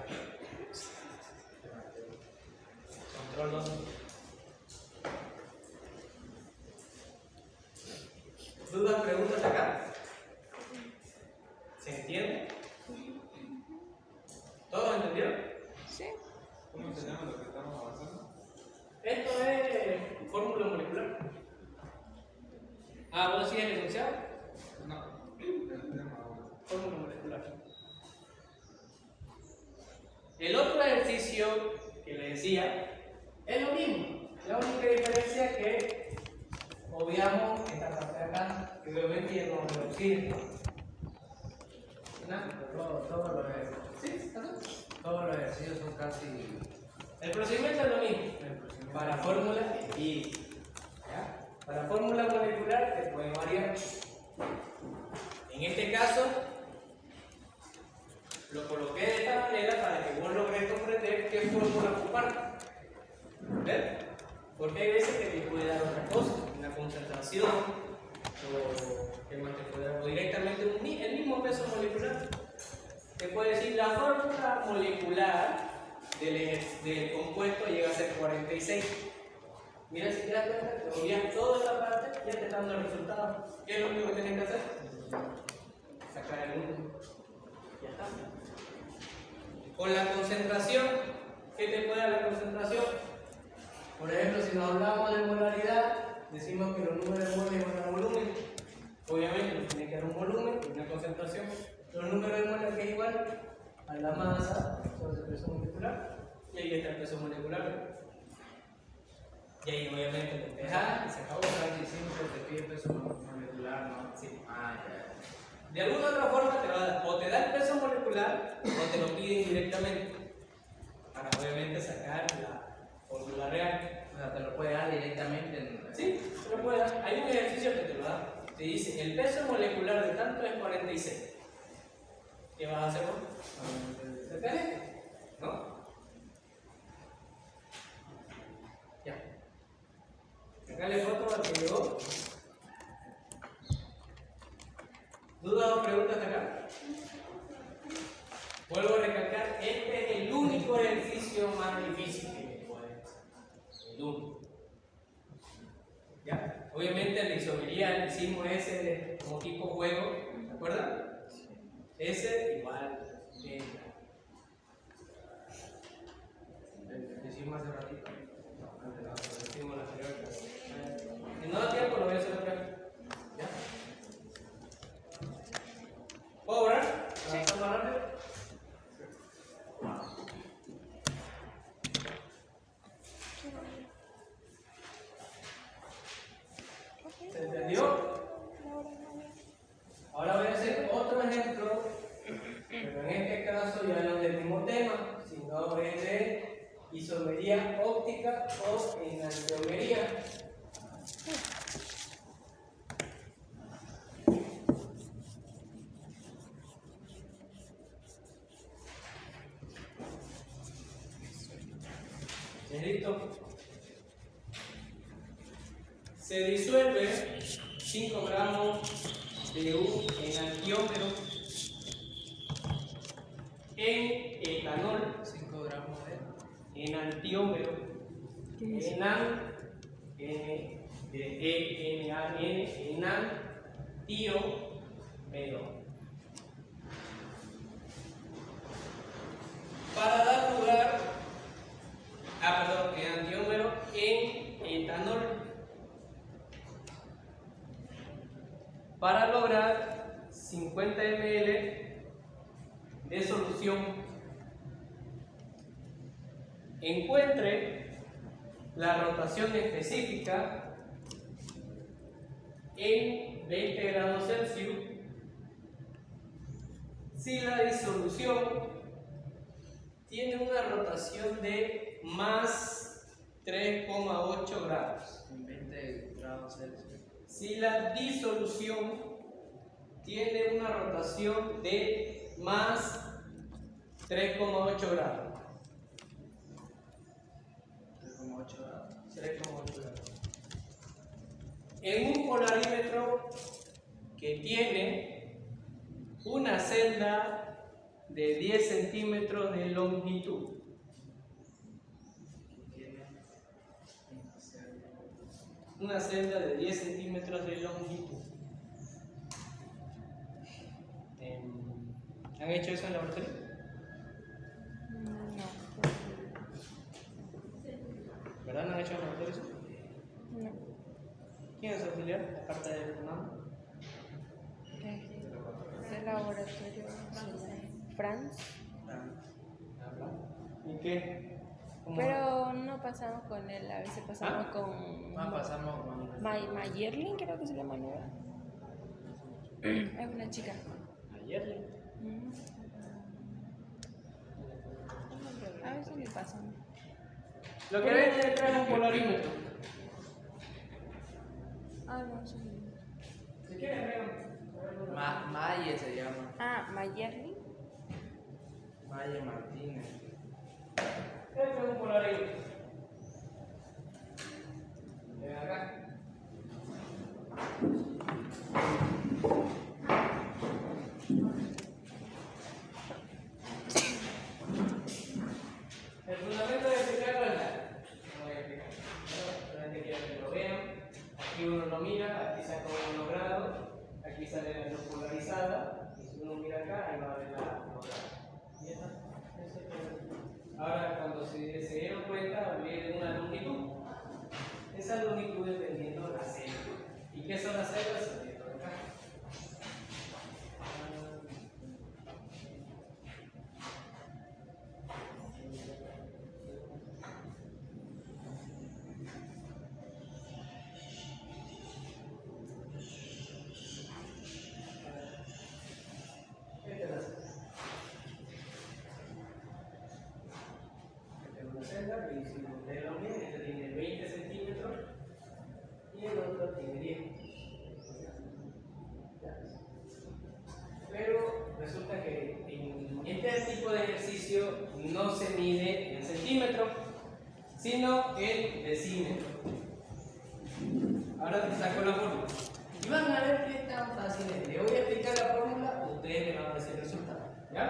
Control 2. ¿Dudas, preguntas acá? ¿Se entiende? ¿Todos entendieron? Sí. ¿Cómo se llama lo que estamos avanzando? Esto es fórmula molecular. Ah, ¿vos sigues licenciado? No, el tema ahora. Fórmula molecular. El otro ejercicio que les decía es lo mismo. La única diferencia es que obviamos esta parte de acá, que obviamente ya no vamos a reducir. Todos los ejercicios. ¿Sí? ¿Así? Todos los ejercicios son casi. El procedimiento es lo mismo. Para fórmula y ¿ya? Para fórmula molecular te puede variar. En este caso lo coloqué de esta manera para que vos logres comprender qué fórmula ocupar. ¿Ves? Porque hay veces que te puede dar otra cosa, una concentración o que más te puede dar, o directamente el mismo peso molecular. Te puede decir la fórmula molecular del compuesto llega a ser 46. Mira, si te das cuenta, te olvidas toda esta parte, ya te está dando el resultado. ¿Qué es lo único que tienes que hacer? Sacar el 1. Ya está. Con la concentración, ¿qué te puede dar la concentración? Por ejemplo, si nos hablamos de molaridad, decimos que los números de moles van a volumen. Obviamente, nos tiene que dar un volumen y una concentración. Los números de moles que es igual a la masa sobre el peso molecular. Y ahí está el peso molecular. Y ahí obviamente te dejas y se acabó. Casi siempre te pide peso molecular, ¿no? Sí. Ya. De alguna otra forma te va a dar, o te da el peso molecular o te lo piden directamente. Para obviamente sacar la fórmula real. O sea, te lo puede dar directamente en. Sí, te lo puede dar. Hay un ejercicio que te lo da. Te dice, el peso molecular de tanto es 46. ¿Qué vas a hacer vos? ¿70? ¿No? Ya. Sacale foto al que llegó. ¿Dudas o preguntas acá? Vuelvo a recalcar, este es el único ejercicio más difícil que me puede hacer. El único. ¿Ya? Obviamente la isomería hicimos ese como tipo juego, ¿se acuerdan? Ese igual. Decimos hace ratito. Hicimos la anterior clase. Si no da tiempo, lo voy a hacer otra vez. ¿Ya? ¿Puedo orar? Sí. ¿Avanzar más rápido? ¿Se entendió? Ahora voy a hacer otro ejemplo, pero en este caso ya no es del mismo tema, sino es de isomería óptica o enantiomería. ¿Listo? Se disuelve 5 gramos de un enantiómero en etanol. 5 gramos de. Enantiómero. ¿Qué es? Enan, N, de E-N-A-N, enantiómero. solución, encuentre la rotación específica en 20 grados Celsius si la disolución tiene una rotación de más 3,8 grados. En 20 grados Celsius. Si la disolución tiene una rotación de más 3,8 grados. 3,8 grados. 3,8 grados. En un polarímetro que tiene una celda de 10 centímetros de longitud. Una celda de 10 centímetros de longitud. ¿Han hecho eso en la laboratorio? No. ¿Verdad? ¿No han hecho en la laboratorio eso? No. ¿Quién es auxiliar? Aparte de Fernando. Del laboratorio Franz. ¿Y qué? ¿Cómo? Pero no pasamos con él, a veces pasamos con Pasamos con Mayerlin, creo que se llama, ¿no? Es una chica. Ayer. A veces le pasan. Lo que ven detrás es un polarímetro. No sé. Si quieren, vean. Maye se llama. Mayerlin. Maye Martínez. Este es un polarímetro. Ven acá. El fundamento de explicarlo es largo. No voy a explicar. Solamente quiero que lo vean. Aquí uno lo mira, aquí saca unos grados, aquí sale la luz polarizada, y si uno mira acá, ahí va a ver la grada. ¿Y ya está? Eso es todo. Ahora, cuando se dieron cuenta, hablé de una longitud. Esa longitud dependiendo de la celda. ¿Y qué son las celdas? Esto de acá. Esta es la celda. Esta es una celda que hicimos de la unión. Esta tiene 20 centímetros y el otro tiene 10. Pero resulta que en este tipo de ejercicio no se mide en centímetros, sino en decímetros. Ahora te saco la fórmula. Y van a ver qué tan fácil es. Le voy a explicar la fórmula, ustedes me van a decir el resultado. ¿Ya?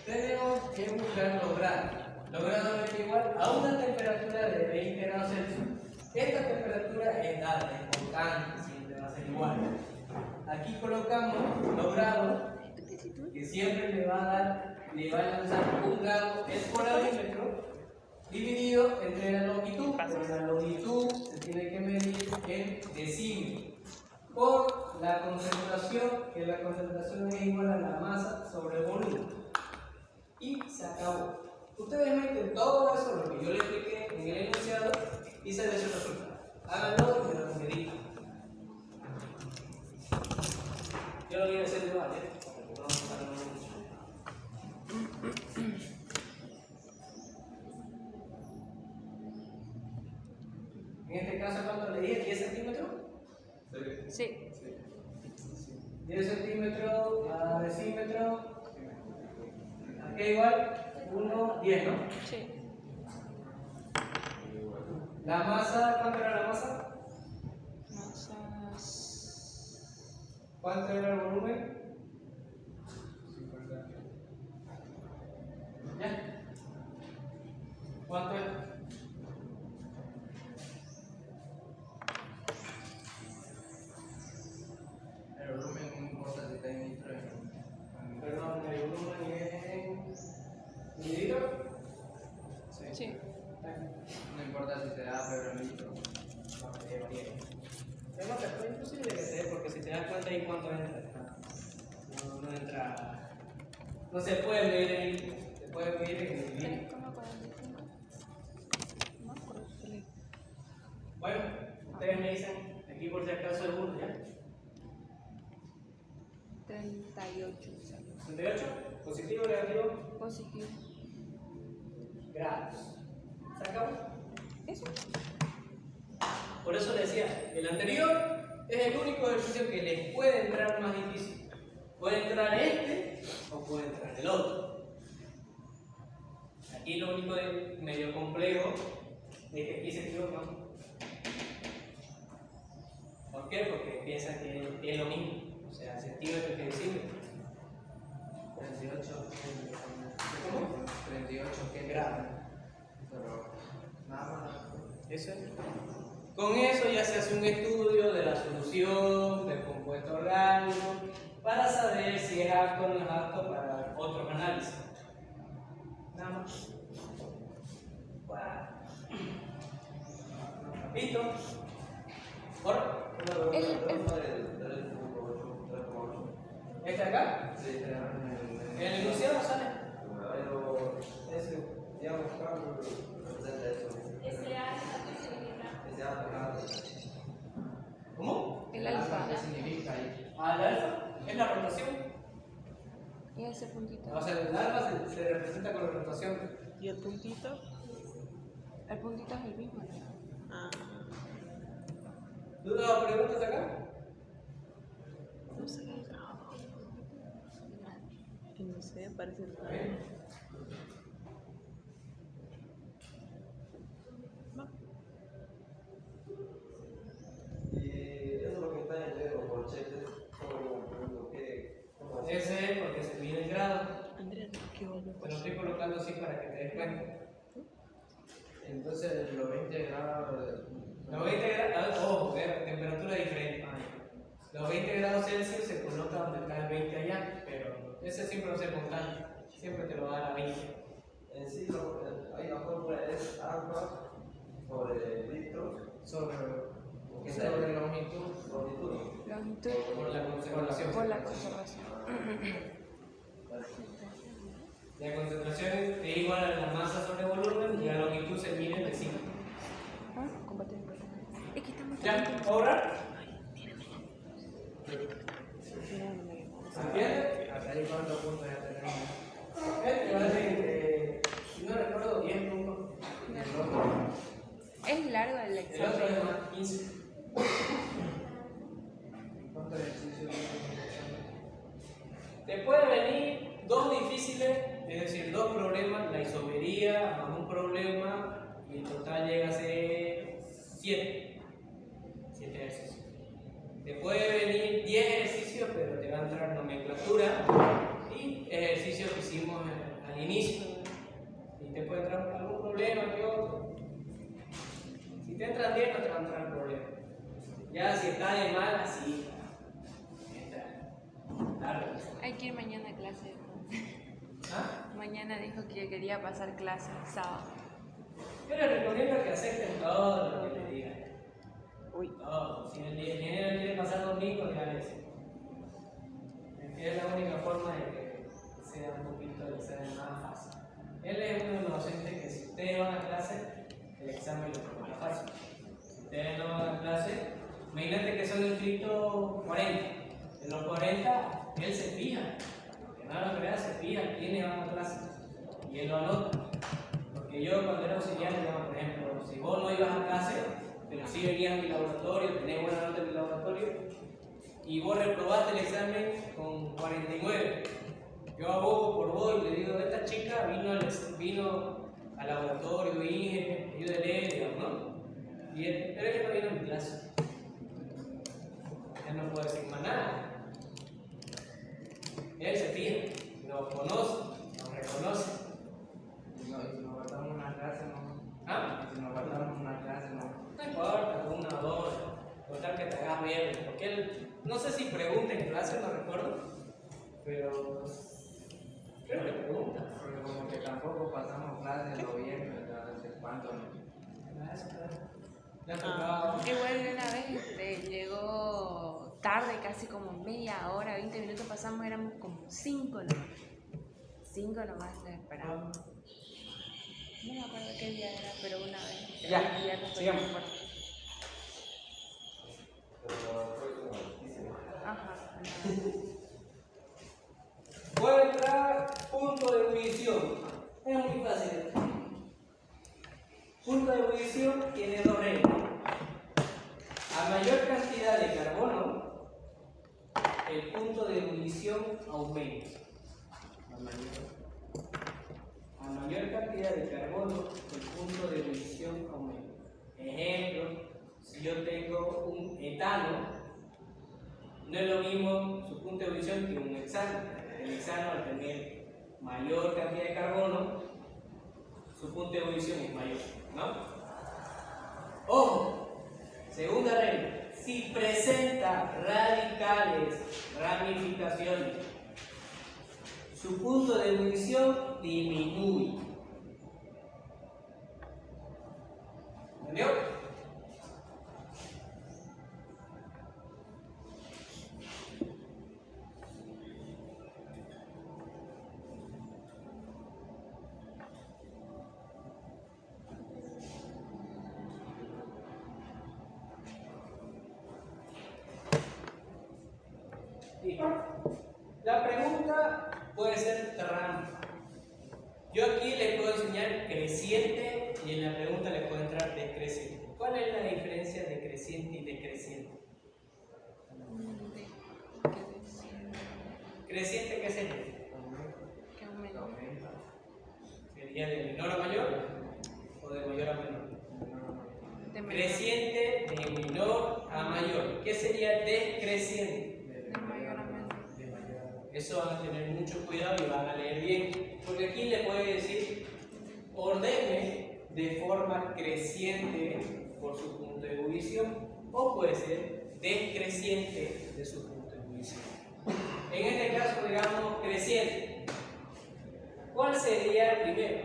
Tenemos que buscar los grados. Los grados es igual a una temperatura de 20 grados Celsius. Esta temperatura es dada, es constante, siempre va a ser igual. Aquí colocamos los grados, que siempre le va a lanzar un grado el polarímetro dividido entre la longitud, pero la longitud se tiene que medir en decímetros por la concentración, que la concentración es igual a la masa sobre el volumen. Y se acabó. Ustedes meten todo eso, lo que yo les expliqué en el enunciado, y se les resulta. Háganlo y me lo meditan. Yo lo voy a hacer igual, no vamos a tardar mucho. En este caso, ¿cuánto le dije? ¿10 centímetros? Sí. 10 centímetros a decímetro. Aquí igual, 1, 10, ¿no? Sí. La masa, ¿cuánto era la masa? ¿Cuánto era el volumen? 50. ¿Ya? ¿Cuánto era? El volumen no importa si está en litro. Perdón, el volumen en mililitros. Sí. No importa si se da, pero en litro. Pero es imposible que sea, porque si te das cuenta ahí cuánto entra. No entra No se puede medir en, se puede medir en el milímetro. 3,45. No, por el Bueno, ustedes me dicen, aquí por si acaso es uno, ¿ya? 38. 38, positivo o negativo, Positivo. grados. ¿Se acabó? Eso. Por eso le decía, el anterior es el único ejercicio que les puede entrar más difícil. Puede entrar este o puede entrar el otro. Aquí lo único de medio complejo es que aquí se equivocan. ¿Por qué? Porque piensan que es lo mismo. O sea, centímetro que decímetro. 38. ¿Cómo? 38, ¿qué Grado. Pero nada más. Eso es. Con eso ya se hace un estudio de la solución del compuesto orgánico para saber si es apto o no es apto para otros análisis. Nada más. ¿Listo? ¿Ahora? ¿Este acá? Sí, ¿En el enunciado sale? pero ese, digamos, ¿cuál representa eso? Ese alfa, ¿Cómo? El alfa. ¿qué significa ahí? El alfa es la rotación. Y ese puntito. O sea, el alfa se representa con la rotación. ¿Y el puntito? El puntito es el mismo, ¿no? Ah. ¿Dudas o preguntas acá? No sé el trabajo. No sé, parece el ¿Está bien? Y eso es lo que está en el dedo, corchetes, como lo que. Ese es porque se mide el grado. Andrea, ¿qué Te lo estoy colocando así para que te des cuenta. Entonces, los 20 grados. Los 20 grados, ojo, temperatura diferente. Los 20 grados Celsius se coloca donde está el 20 allá, pero ese siempre va a ser constante. Siempre te lo va a dar a 20. En sí, ahí la fórmula es alfa sobre litros Sobre sobre longitud Longitud por la conservación. por la conservación. La concentración es igual a la masa sobre volumen y la longitud se mide en decímetros. Ah, combate. Es que estamos ¿Ya? ¿Ahora? ¿Se entiende? hasta ahí cuántos puntos ya tenemos. Este vale, si no recuerdo, 10 puntos. Es largo el El otro examen. es más 15. ¿Cuántos ejercicios Te pueden venir dos difíciles, es decir, dos problemas, la isomería más un problema, y en total llega a ser 7 ejercicios. Te puede venir 10 ejercicios, pero te va a entrar nomenclatura y ejercicios que hicimos al inicio. Y te puede entrar algún problema que otro. Si te entran 10, no te va a entrar problema. Ya si está de mal, así. Claro. Hay que ir mañana a clase. ¿Ah? Mañana dijo que quería pasar clase el sábado. Yo les recomiendo que acepten todo lo que les digan. Uy. Todo. Si el ingeniero quiere pasar domingo, ya les. Es la única forma de que sea un poquito de ser más fácil. Él es uno de los docentes que si ustedes van a clase, el examen lo toma más fácil. Si ustedes no van a clase, imagínate que son inscritos 40. De los 40, él se fija. Que no lo crea, se fija quiénes van a clase. Y él lo anota. Porque yo cuando era auxiliar, por ejemplo, si vos no ibas a clase, pero sí venías a mi laboratorio, tenés buena nota en mi laboratorio, y vos reprobaste el examen con 49. Yo abogo por vos y le digo, esta chica vino al laboratorio, Inge, ayúdele, digamos, ¿no? Y él, pero ella no vino a mi clase. Él no puede decir más nada. Él se fija, nos conoce, nos reconoce. No, y si nos guardamos una clase, no. ¿Ah? Y si nos guardamos una clase, no. No importa, una o dos, total que te hagas bien, porque él, no sé si pregunta en clase, no recuerdo, pero creo que pregunta. Porque como que tampoco pasamos clases lo bien, ¿verdad? No sé cuánto. Ya tocaba. Igual de una vez llegó tarde, casi como media hora, 20 minutos pasamos, éramos como 5 nomás. 5 nomás lo esperaba. No me acuerdo qué día era, pero una vez. Ya, el viernes fue sigamos. muy fuerte. Pero fue como altísimo. Ajá. Voy a entrar punto de ebullición. Es muy fácil. Punto de ebullición tiene dos reglas. A mayor cantidad de carbono, el punto de ebullición aumenta. A mayor cantidad de carbono, el punto de ebullición aumenta. Ejemplo, si yo tengo un etano, no es lo mismo su punto de ebullición que un hexano. El hexano, al tener mayor cantidad de carbono, su punto de ebullición es mayor, ¿no? Ojo, segunda regla, si presenta radicales, ramificaciones, su punto de ebullición disminuye. ¿Entendió? La pregunta puede ser trampa. Yo aquí les puedo enseñar creciente y en la pregunta les puedo entrar decreciente. ¿Cuál es la diferencia de creciente y decreciente? ¿Creciente qué sería? Que aumenta. ¿Sería de menor a mayor o de mayor a menor? De menor. Creciente de menor a mayor. ¿Qué sería decreciente? De mayor a menor. Eso van a tener mucho cuidado y van a leer bien, porque aquí le puede decir ordene de forma creciente por su punto de ebullición o puede ser decreciente de su punto de ebullición. En este caso, digamos creciente. ¿Cuál sería el primero?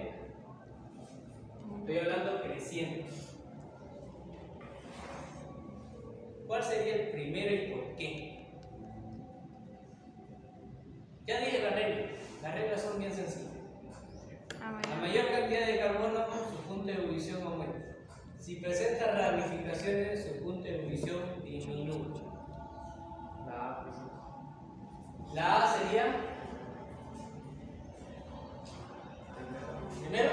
Estoy hablando creciente. ¿Cuál sería el primero y por qué? Ya dije la regla. Las reglas son bien sencillas. A mayor cantidad de carbono, su punto de ebullición aumenta. Si presenta ramificaciones, su punto de ebullición disminuye. La A sería primero.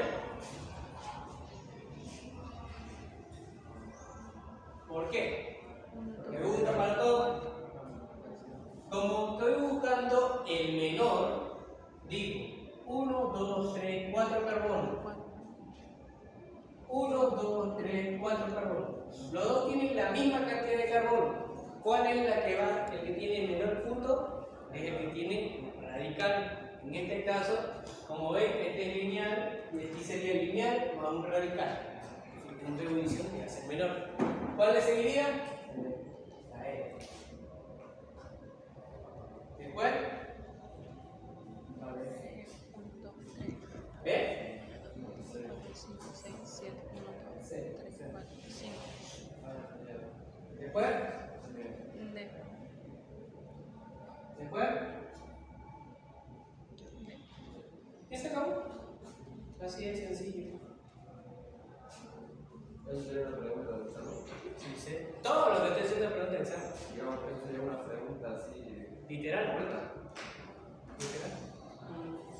¿Por qué? Pregunta para todos. Como estoy buscando el menor, digo 1, 2, 3, 4 carbonos. 1, 2, 3, 4 carbonos. Los dos tienen la misma cantidad de carbono. ¿Cuál es la que va? El que tiene el menor punto es el que tiene radical. En este caso, como ven, este es lineal y este sería lineal más un radical. Su punto de ebullición que va a ser menor. ¿Cuál le seguiría? La E. ¿Después? ¿Ve? 5, 6, 7, 1, 2, 3, 4, 5. ¿Después? D. ¿Después? ¿Ya se acabó? Así es sencillo. Eso sería una pregunta de examen. Sí, sí. Todo lo que estoy haciendo es pregunta de examen. Digamos que eso sería una pregunta así. Literal, ¿verdad? Literal.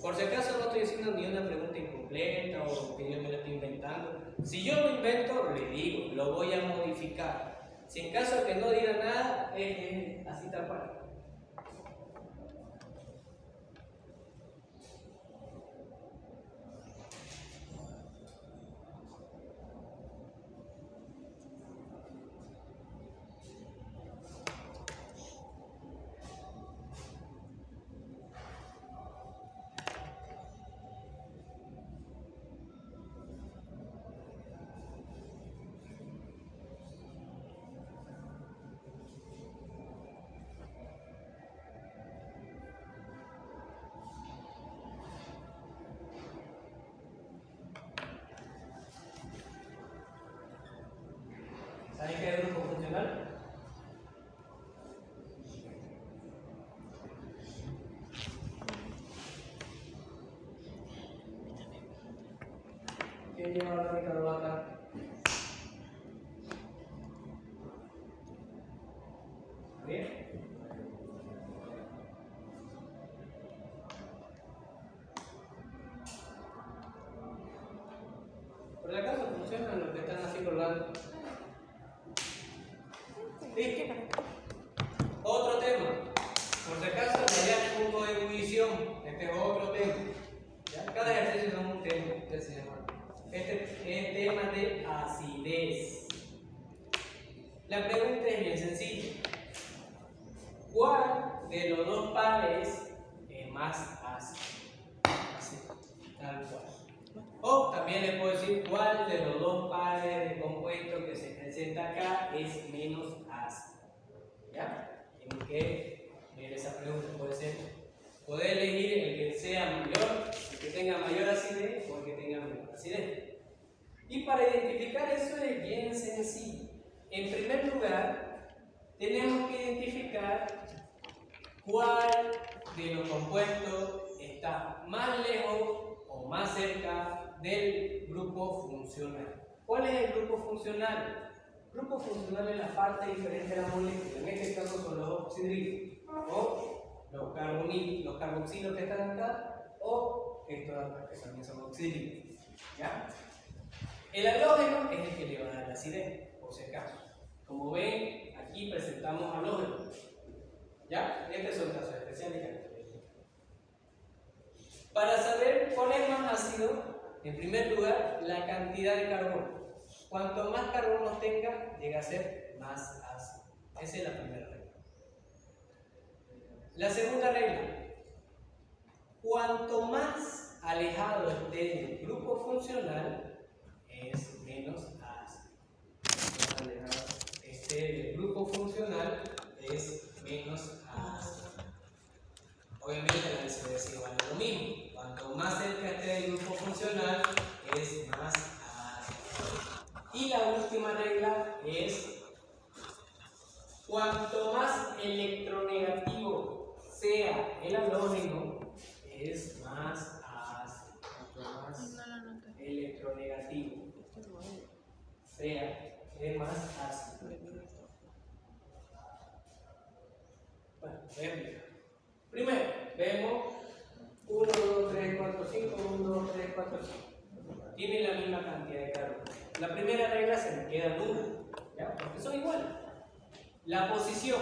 Por si acaso no estoy haciendo ni una pregunta incompleta o que yo me la estoy inventando. Si yo lo invento, le digo, lo voy a modificar. Si en caso de que no diga nada, es así tal cual. ¿Saben qué es grupo funcional? ¿Quién lleva la única 2 acá? ¿Bien? ¿Por acaso funcionan los que están así colgando? ¿Sí? Otro tema. Por si acaso, allá el punto de ebullición. Este es otro tema. ¿Ya? Cada ejercicio es un tema. Este es el tema de acidez. La pregunta es bien sencilla. ¿Cuál de los dos pares es más ácido? Así, tal cual. O también le puedo decir cuál de los dos pares de compuestos que se presenta acá es menos ácido. ¿Ya? Tienen que ver esa pregunta. Puede ser, poder elegir el que sea mayor, el que tenga mayor acidez o el que tenga menor acidez. Y para identificar eso es bien sencillo. En primer lugar, tenemos que identificar cuál de los compuestos está más lejos o más cerca del grupo funcional. ¿Cuál es el grupo funcional? El grupo funcional es la parte diferente de la molécula. En este caso son los oxidrilos o los carboxilos que están acá o estos acá que también son oxidrilos. ¿Ya? El halógeno es el que le va a dar la acidez, por si acaso. Como ven, aquí presentamos halógenos. ¿Ya? Estos son casos especiales. Para saber cuál es más ácido, en primer lugar, la cantidad de carbono. Cuanto más carbono tenga, llega a ser más ácido. Esa es la primera regla. La segunda regla. Cuanto más alejado esté del grupo funcional, es menos ácido. Más alejado esté del grupo funcional, es menos ácido. Obviamente la acidez vale lo mismo. Cuanto más cerca esté del grupo funcional, es más ácido. Y la última regla es: cuanto más electronegativo sea el halógeno, es más ácido. Cuanto más electronegativo sea, es más ácido. Bueno, veamos. Primero, vemos 1, 2, 3, 4, 5, 1, 2, 3, 4, 5. Tienen la misma cantidad de carbono. La primera regla se me queda nula, ¿ya? Porque son iguales. La posición.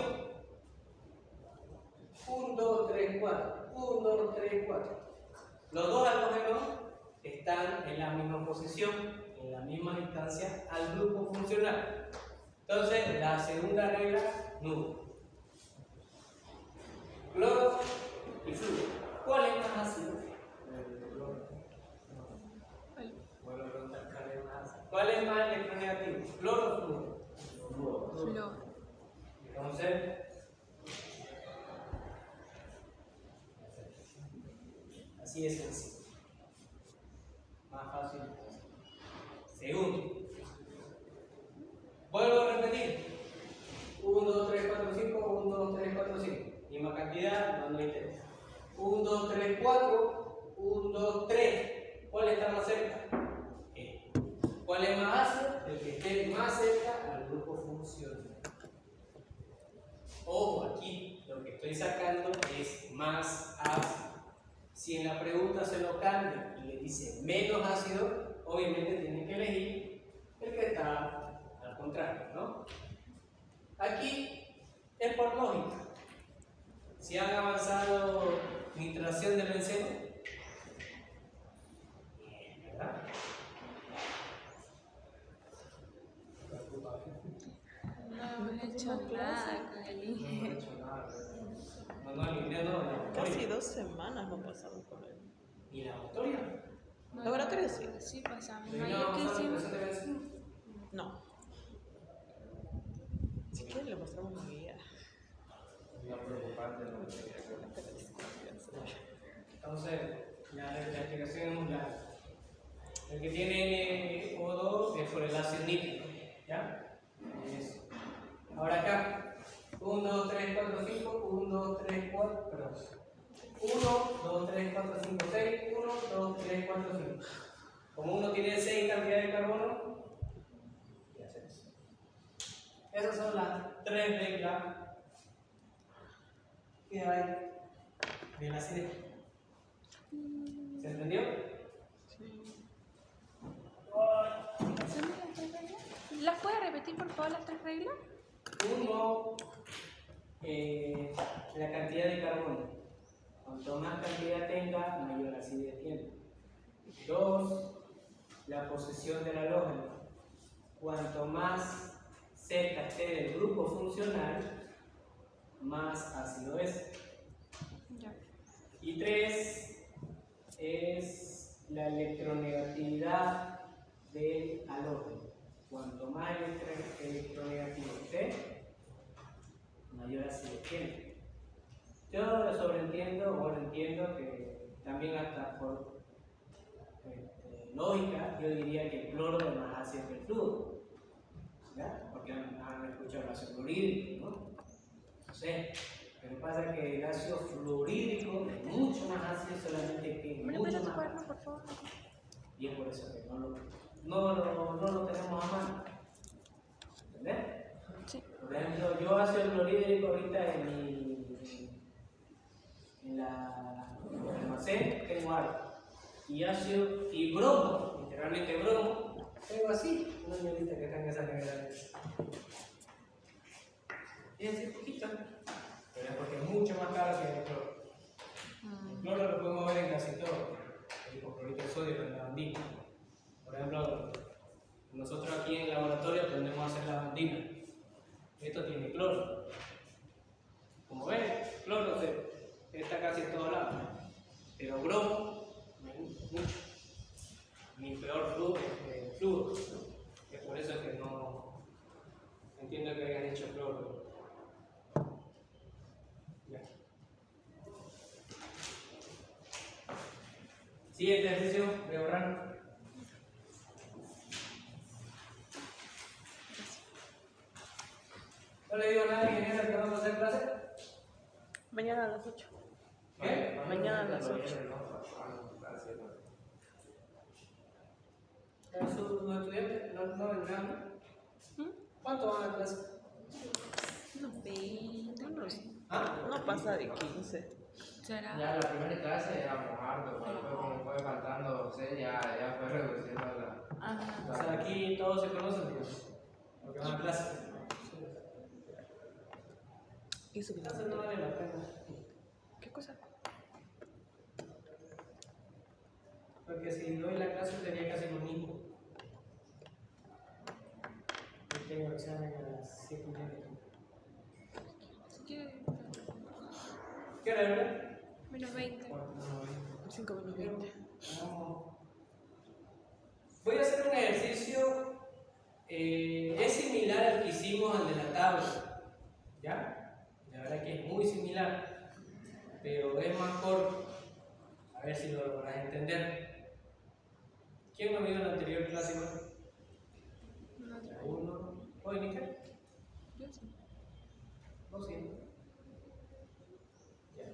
1, 2, 3, 4. 1, 2, 3, 4. Los dos halógenos están en la misma posición, en la misma distancia al grupo funcional. Entonces, la segunda regla, nula. Cloro y flujo. ¿Cuál es más ácido? El cloro. Vuelvo a preguntar cuál es más ácido. ¿Cuál es más electronegativo? ¿Cloro o flujo? Flor. Entonces, así es sencillo. Más fácil. Segundo. Vuelvo a repetir. 1, 2, 3, 4, 5. 1, 2, 3, 4, 5. Misma cantidad, no nos interesa. 1, 2, 3, 4. 1, 2, 3. ¿Cuál está más cerca? ¿Cuál es más ácido? El que esté más cerca al grupo funcional. Ojo, aquí lo que estoy sacando es más ácido. Si en la pregunta se lo cambia y le dice menos ácido, obviamente tienen que elegir el que está al contrario, ¿no? Aquí es por lógica. Si han avanzado nitración de benceno, ¿verdad? No hemos hecho nada con el No Inge. he hecho nada. No. Casi 2 semanas no pasamos con él. ¿Y la autoría? ¿Laboratorio sí? Sí, pasamos. ¿No Ayer que hicimos. de benceno? No. Si quieres le mostramos mi guía. No preocupante, no. Entonces, la explicación es muy larga. El que tiene NO2 es por el ácido nítrico, ¿ya? Eso. Ahora acá, 1, 2, 3, 4, 5, 1, 2, 3, 4, perdón. 1, 2, 3, 4, 5, 6, 1, 2, 3, 4, 5. Como uno tiene 6 cantidades de carbono, y hace eso. Esas son las 3 reglas que hay de la acidez. ¿Se entendió? Sí. Ay. ¿Son las 3 reglas? ¿Las puedes repetir, por favor, las 3 reglas? 1, la cantidad de carbono. Cuanto más cantidad tenga, mayor acidez tiene. 2, la posesión del halógeno. Cuanto más cerca esté del grupo funcional, más ácido es. Ya. Y 3 es la electronegatividad del halógeno. Cuanto más electronegativo esté, mayor acidez tiene. Yo lo sobreentiendo o lo entiendo que también hasta por lógica yo diría que el cloro es más ácido que el flúor, ¿ya? Porque han escuchado el ácido fluorhídrico, ¿no? No sé, pero pasa que el ácido fluorhídrico es mucho más ácido, solamente que ¿Me lo mucho puedes tu más cuaderno, ácido. por favor? Y es por eso que no lo tenemos a mano. ¿Entendés? Sí. Por ejemplo, yo ácido fluorhídrico ahorita en el almacén tengo algo. Y ácido y bromo, literalmente bromo, tengo así, una mierdita que está en esa nevera. Y así poquito, pero es porque es mucho más caro que el cloro. El cloro lo podemos ver en casi todo. El hipoclorito de sodio, la lavandina. Por ejemplo, nosotros aquí en el laboratorio aprendemos a hacer lavandina. Esto tiene cloro. Como ven, cloro está casi en todos lados. Pero bromo, no hay mucho. Mi peor flúor es flúor. Es por eso que no entiendo que hayan hecho cloro. Ya. Siguiente ejercicio, voy a borrar. No le digo nada, ingeniero, que vamos a hacer clase. Mañana a las 8. ¿Qué? Mañana a las 8. ¿Sus estudiantes no vendrán? ¿Cuánto van a clase? No, 20. ¿Ah? No pasa de 15. ¿Será? Ya la primera clase éramos hartos, pero después como fue faltando 6, ya fue reduciendo la... Ajá. O sea, aquí todos se conocen, pues, porque van a clase. ¿Y su Clase no vale la pena. ¿Qué cosa? Porque si doy la clase sería casi lo mismo. Yo tengo examen a las 7:30. Si quiere. ¿Qué hora es? Menos 20. 5 menos 20. No. Voy a hacer un ejercicio, es similar al que hicimos al de la tabla, ¿ya? La verdad que es muy similar, pero es más corto. A ver si lo logras entender. ¿Quién no vio en la anterior clase? Uno. ¿Oye, Nica? Yo sí. ¿Vos sí? Ya.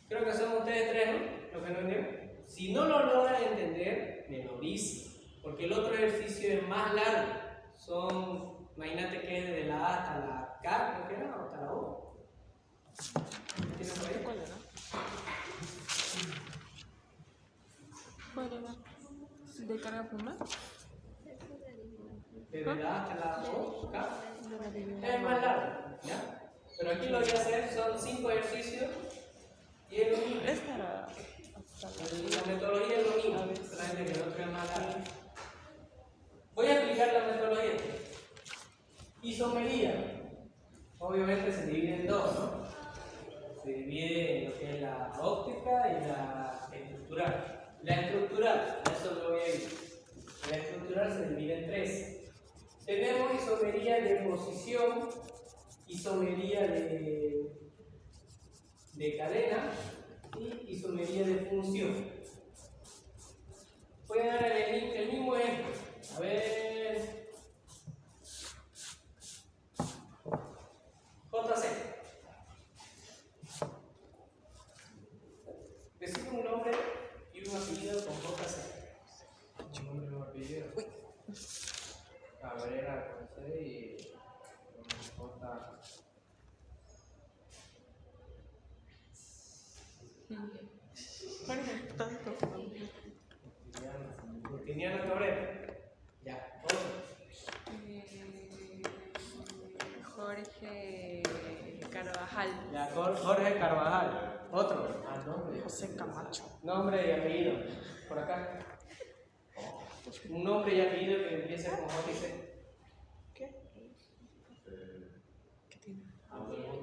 Creo que son ustedes tres, ¿no? Los que no entendieron. Si no lo logran entender, me lo dicen. Porque el otro ejercicio es más largo. Son, imagínate que es desde la A hasta la K, creo que era, o hasta la O. ¿Tienes por ahí? ¿Cuál era? ¿Cuál era? ¿De carga pluma? Desde la A hasta la O, K. De la de Es más largo, ¿ya? Pero aquí lo voy a hacer, son 5 ejercicios y es lo mismo. Esta era hasta La metodología es lo mismo, solamente que el otro es más largo. Voy a explicar la metodología. Isomería. Obviamente se divide en dos, ¿no? Se divide en lo que es la óptica y la estructural. La estructural, a eso me voy a ir. La estructural se divide en 3. Tenemos isomería de posición, isomería de cadena y isomería de función. Voy a dar el mismo ejemplo. A ver. JC. Decime un nombre y un apellido con JC. Justiniano Cabrera. Ya, otro. Jorge Carvajal. Ya, Jorge Carvajal. Otro. Ah, nombre. José Camacho. Nombre y apellido. Por acá. Un nombre y apellido que empiece con J y C. ¿Qué? ¿Qué tiene? Javier.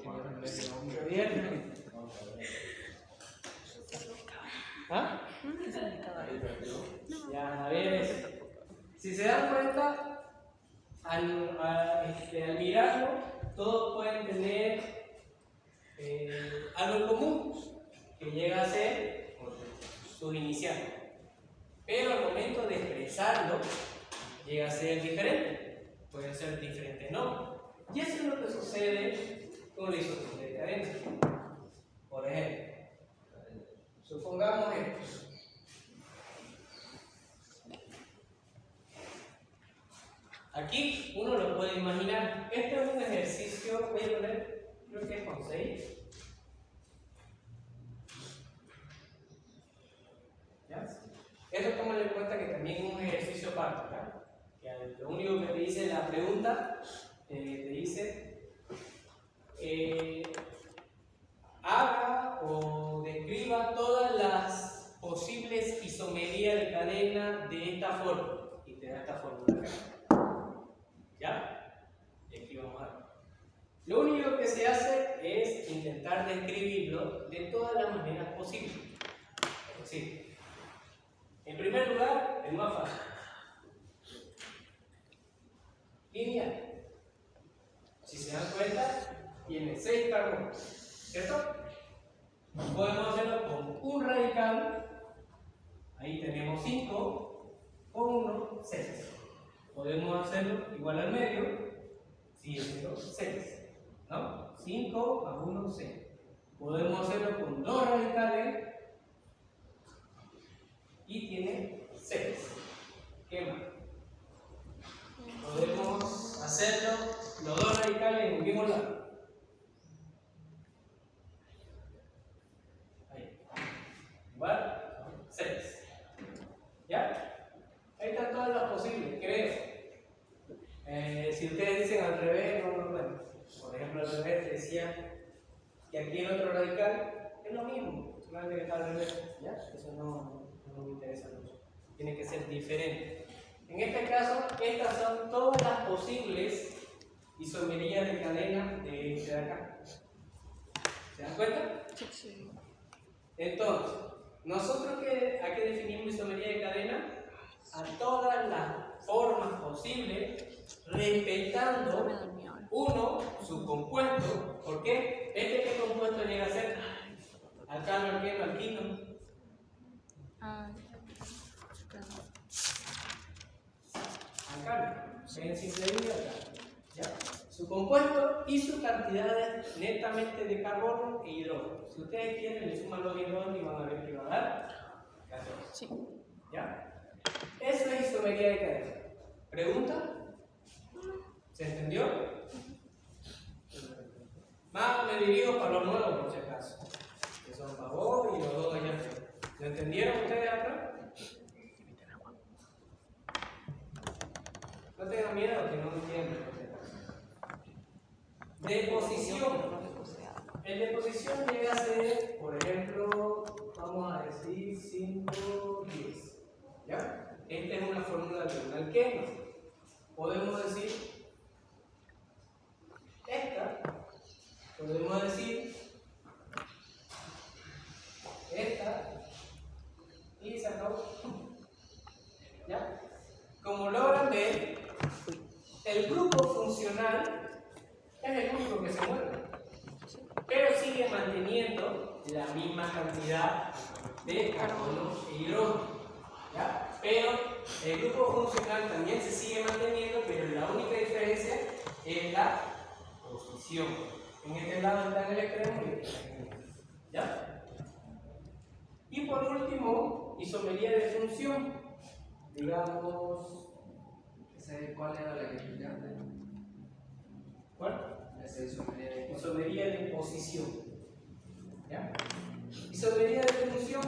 ¿Ah? ¿Qué significaba? Ya, Javier. Si se dan cuenta, al mirarlo, todos pueden tener algo en común, que llega a ser sus iniciales. Pero al momento de expresarlo, llega a ser diferente. Pueden ser diferentes nombres. Y eso es lo que sucede con la isotopía de cadena. Por ejemplo, supongamos esto. Aquí uno lo puede imaginar. Este es un ejercicio, voy a poner, creo que es con 6. ¿Ya? Esto tómale en cuenta que también es un ejercicio aparte, ¿ya? Que lo único que te dice la pregunta, te dice haga o describa todas las posibles isomerías de cadena de esta forma. Y te da esta fórmula acá. ¿Ya? Y aquí vamos a ver. Lo único que se hace es intentar describirlo de todas las maneras posibles. Es decir, en primer lugar, el más fácil. Lineal. Si se dan cuenta, tiene 6 carbonos. ¿Cierto? Podemos hacerlo con un radical. Ahí tenemos 5. Con 1, 6. Podemos hacerlo igual al medio, sigue siendo 6, ¿no? 5 a 1, 6. Podemos hacerlo con 2 radicales y tiene 6. ¿Qué más? Podemos hacerlo los 2 radicales en el mismo lado. Ahí. Igual, 6. ¿Ya? Ahí están todas las posibles, creo. Si ustedes dicen al revés, no, bueno. Por ejemplo, al revés decía que aquí el otro radical es lo mismo, solamente que está al revés. ¿Ya? Eso no me interesa mucho. Tiene que ser diferente. En este caso, estas son todas las posibles isomerías de cadena de este de acá. ¿Se dan cuenta? Sí. Entonces, nosotros ¿a qué definimos isomería de cadena? A todas las formas posibles, respetando uno, su compuesto. ¿Por qué? ¿Qué compuesto llega a ser? Alcano, alqueno, alquino. Alcano. En simple vida, ¿ya? Su compuesto y su cantidad netamente de carbono e hidrógeno. Si ustedes quieren, le suman los hidrógenos y van a ver que va a dar 14. Sí. ¿Ya? Eso es isomería de cadena. ¿Pregunta? ¿Se entendió? Más me dirijo para los nuevos, por si acaso. Que son para vos y los dos allá afuera. ¿Lo entendieron ustedes acá? No tengan miedo que no lo entiendan, por si acaso. Deposición. En deposición llega a ser, por ejemplo, vamos a decir 5, 10. ¿Ya? Esta es una fórmula de un alqueno. Podemos decir esta, podemos decir esta, y se acabó. ¿Ya? Como logran ver, el grupo funcional es el único que se mueve, pero sigue manteniendo la misma cantidad de carbono e hidrógeno. ¿Ya? Pero el grupo funcional también se sigue manteniendo, pero la única diferencia es la posición. En este lado está en el extremo y en este en el extremo. ¿Ya? Y por último, isomería de función. Digamos, ¿Cuál era la que estudiaste? ¿cuál? Esa Isomería de posición. ¿Ya? Isomería de función.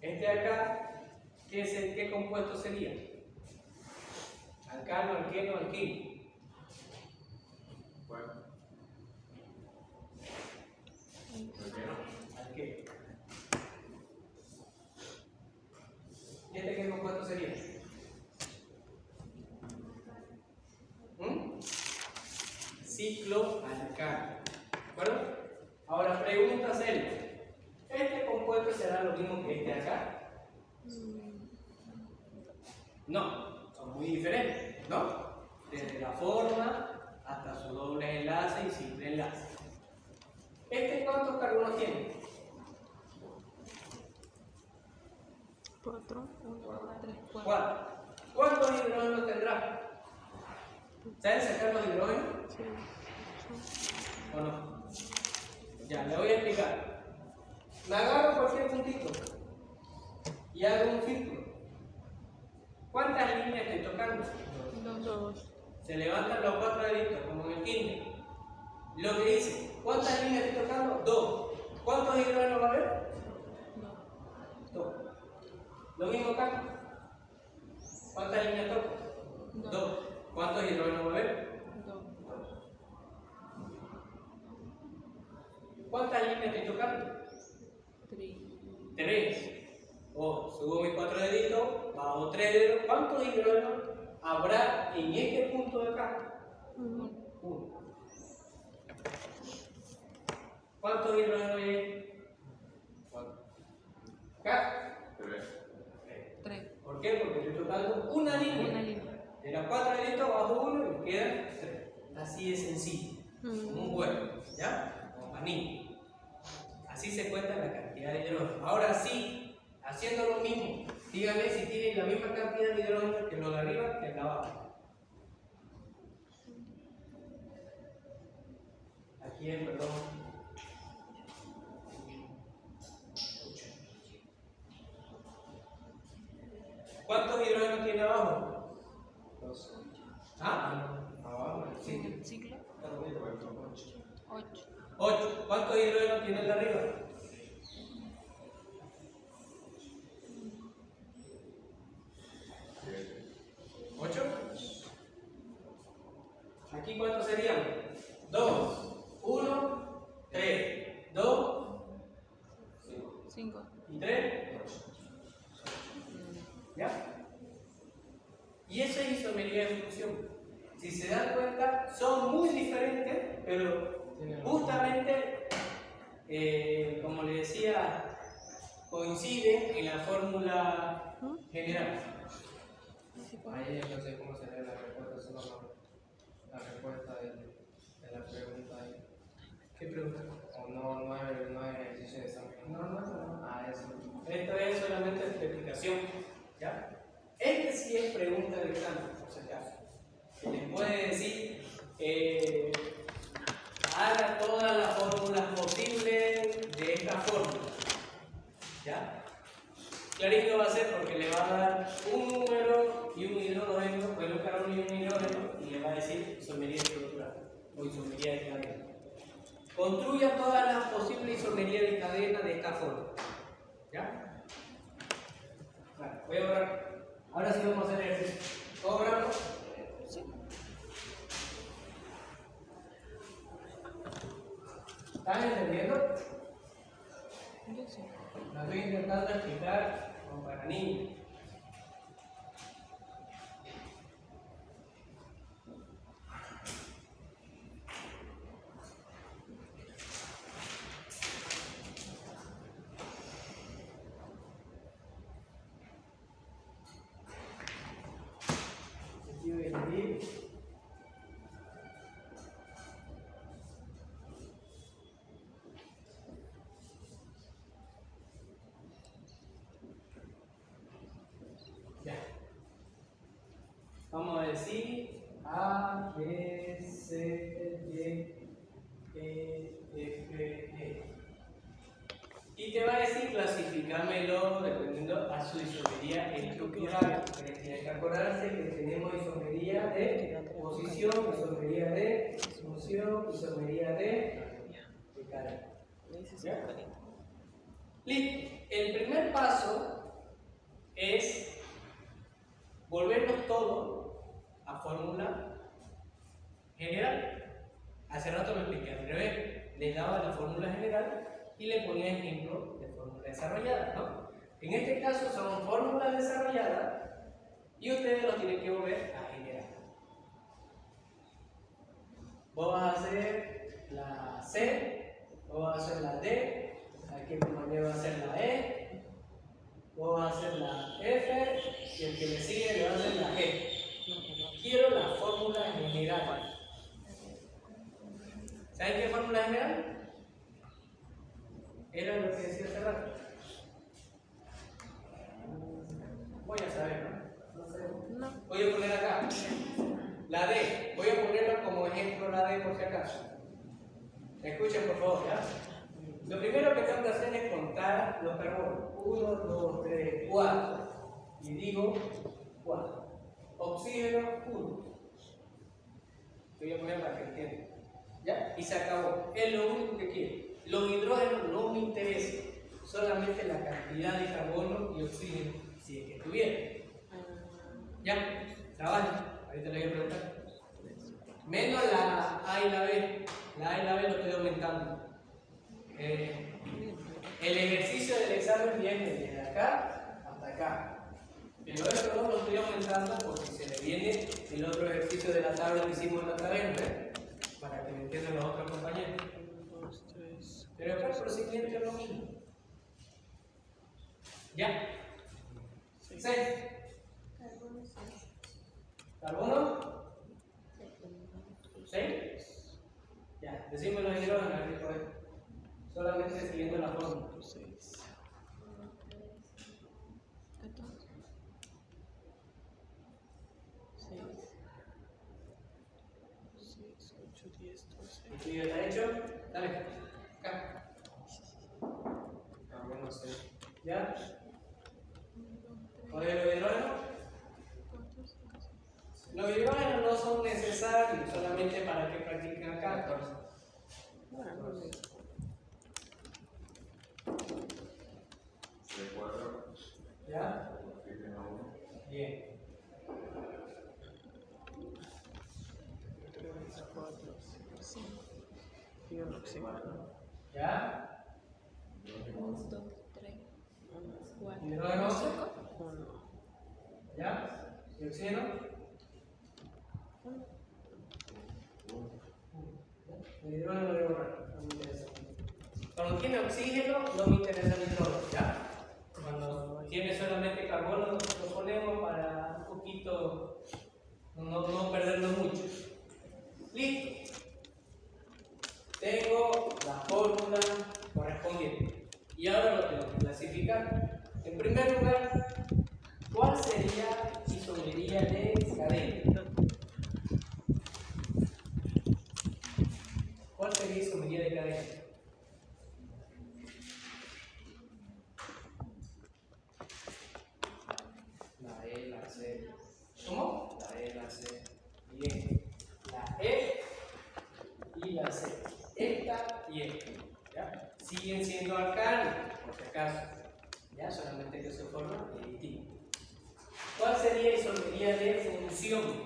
Este de acá, ¿qué compuesto sería? Alcano, alqueno, alquino. Bueno. Alqueno. ¿Y este qué compuesto sería? Ciclo alcano. ¿De acuerdo? Ahora pregunta seria. ¿Este compuesto será lo mismo que este de acá? No, son muy diferentes, ¿no? Desde la forma hasta su doble enlace y simple enlace. ¿Este cuántos carbonos tiene? 4, 1, 2, 3, 4. 4. ¿Cuántos hidrógenos tendrá? ¿Saben sacar los hidrógenos Sí. o no? Ya, le voy a explicar. Me agarro cualquier puntito y hago un círculo. ¿Cuántas líneas estoy tocando? 2. Se levantan los 4 deditos, como en el kinder. Lo que dice, ¿cuántas líneas estoy tocando? 2. ¿Cuántos hidrógenos va a haber? 2. Lo mismo acá. ¿Cuántas líneas toco? 2. ¿Cuántos hidrógenos va a haber? 2. ¿Cuántas líneas estoy tocando? 3. 3. Subo mis 4 deditos, bajo 3 dedos. ¿Cuántos hidrógenos habrá en este punto de acá? 1. 1. ¿Cuántos hidrógenos hay? 4. Acá. 3. ¿Por qué? Porque estoy tocando una línea. Una línea. De las 4 deditos bajo 1 y me quedan 3. Así de sencillo. Como un huevo, ¿ya? Como panini. Así se cuenta la cantidad de hidrógeno. Ahora sí, haciendo lo mismo, díganme si tienen la misma cantidad de hidrógeno que los de arriba que el de abajo. Aquí es, perdón. ¿Cuántos hidrógenos tiene abajo? 2. ¿Ah? Abajo, sí. Ciclo. 8. 8. ¿Cuántos hidrógenos tiene el de arriba? 8. ¿Aquí cuántos serían? 2, 1, 3, 2 5. y 3. ¿Ya? Y eso es isomería de función. Si se dan cuenta, son muy diferentes, pero justamente, como le decía, coinciden en la fórmula general. Ahí no sé cómo sería la respuesta, solo la respuesta de la pregunta ahí. ¿Qué pregunta? O no es ejercicio de examen. No. Ah, eso. Esto es solamente explicación. ¿Ya? Este sí es pregunta de examen, por si acaso. Que les puede decir, haga todas las fórmulas posibles de esta fórmula. ¿Ya? Clarito va a ser porque le va a dar un número y un hidrógeno, pues un carbono y un hidrógeno, y le va a decir isomería estructural o isomería de cadena. Construya todas las posibles isomerías de cadena de esta forma. ¿Ya? Vale, voy a borrar. Ahora sí vamos a hacer ejercicio. ¿Puedo borrarlo? Sí. ¿Están entendiendo? Yo sí. Lo estoy intentando explicar como para niños. Sentido de dividir. Ya. Vamos a decir A, B, C, D, E, F, E. Y te va a decir clasifícamelo dependiendo a su isomería estructural. Tienes que acordarse que tenemos isomería de posición, isomería de función, isomería de cadena. Le hice ¿Ya? su palito. Listo. El primer paso es volverlo todo a fórmula general. Hace rato lo expliqué al revés. Le daba la fórmula general y le ponía ejemplo de fórmula desarrollada, ¿no? En este caso son fórmulas desarrolladas y ustedes lo tienen que volver a general. Vos vas a hacer la C, vos vas a hacer la D, aquí el compañero va a hacer la E, vos vas a hacer la F y el que le sigue le va a hacer la G. Quiero la fórmula general. ¿Saben qué fórmula general? Era lo que decía hace rato. Voy a saber, ¿no? No sé. No. Voy a poner acá la D. Voy a ponerla como ejemplo la D por si acaso. Escuchen por favor, ¿ya? Lo primero que tengo que hacer es contar los carbonos. 1, 2, 3, 4. Y digo 4. Oxígeno 1. Voy a poner para que entiendan. ¿Ya? Y se acabó. Es lo único que quiero. Los hidrógenos no me interesan. Solamente la cantidad de carbono y oxígeno, si es que tuviera. ¿Ya? Trabajen. Ahorita le voy a preguntar. Menos la A y la B. La A y la B lo estoy aumentando. El ejercicio del examen viene desde acá hasta acá. Pero esto no lo estoy aumentando porque se le viene el otro ejercicio de la tabla que hicimos la otra vez, ¿ves? Para que me entiendan los otros compañeros. 1, 2, 3. Pero acá el procedimiento es lo mismo. ¿Ya? 6. ¿Carbono? 6. Ya, decime los hidrógenos, a ver qué puede. Solamente siguiendo la fórmula. 6. 14. 6. 6, 8, 10, 12. ¿El tuyo está hecho? Dale. Acá. Carbono 6. ¿Ya? ¿Cuál es los hidrógenos? Los hidrógenos no son necesarios solamente para que practiquen acá. 14. Bueno, lo mismo. ¿Ya? Bien. 3, 4, 5. Y un oxígeno. ¿Ya? 1, 2, 3, 4, ¿Hidrógeno? 1. ¿Ya? ¿Y oxígeno? El hidrógeno lo voy a borrar, no me interesa. Cuando tiene oxígeno, no me interesa el hidrógeno, ¿ya? Cuando tiene solamente carbono, lo ponemos para un poquito no perderlo mucho. Listo. Tengo la fórmula correspondiente. Y ahora lo tengo que clasificar. En primer lugar, ¿cuál sería isomería de cadena? ¿Cuál sería isomería de cadena? La E, la C. ¿Cómo? La E, la C. Bien. La E y la C. Esta y esta. ¿Ya? Siguen siendo alcanos, por si acaso. Ya, solamente que su forma es distinta. ¿Cuál sería isomería de función?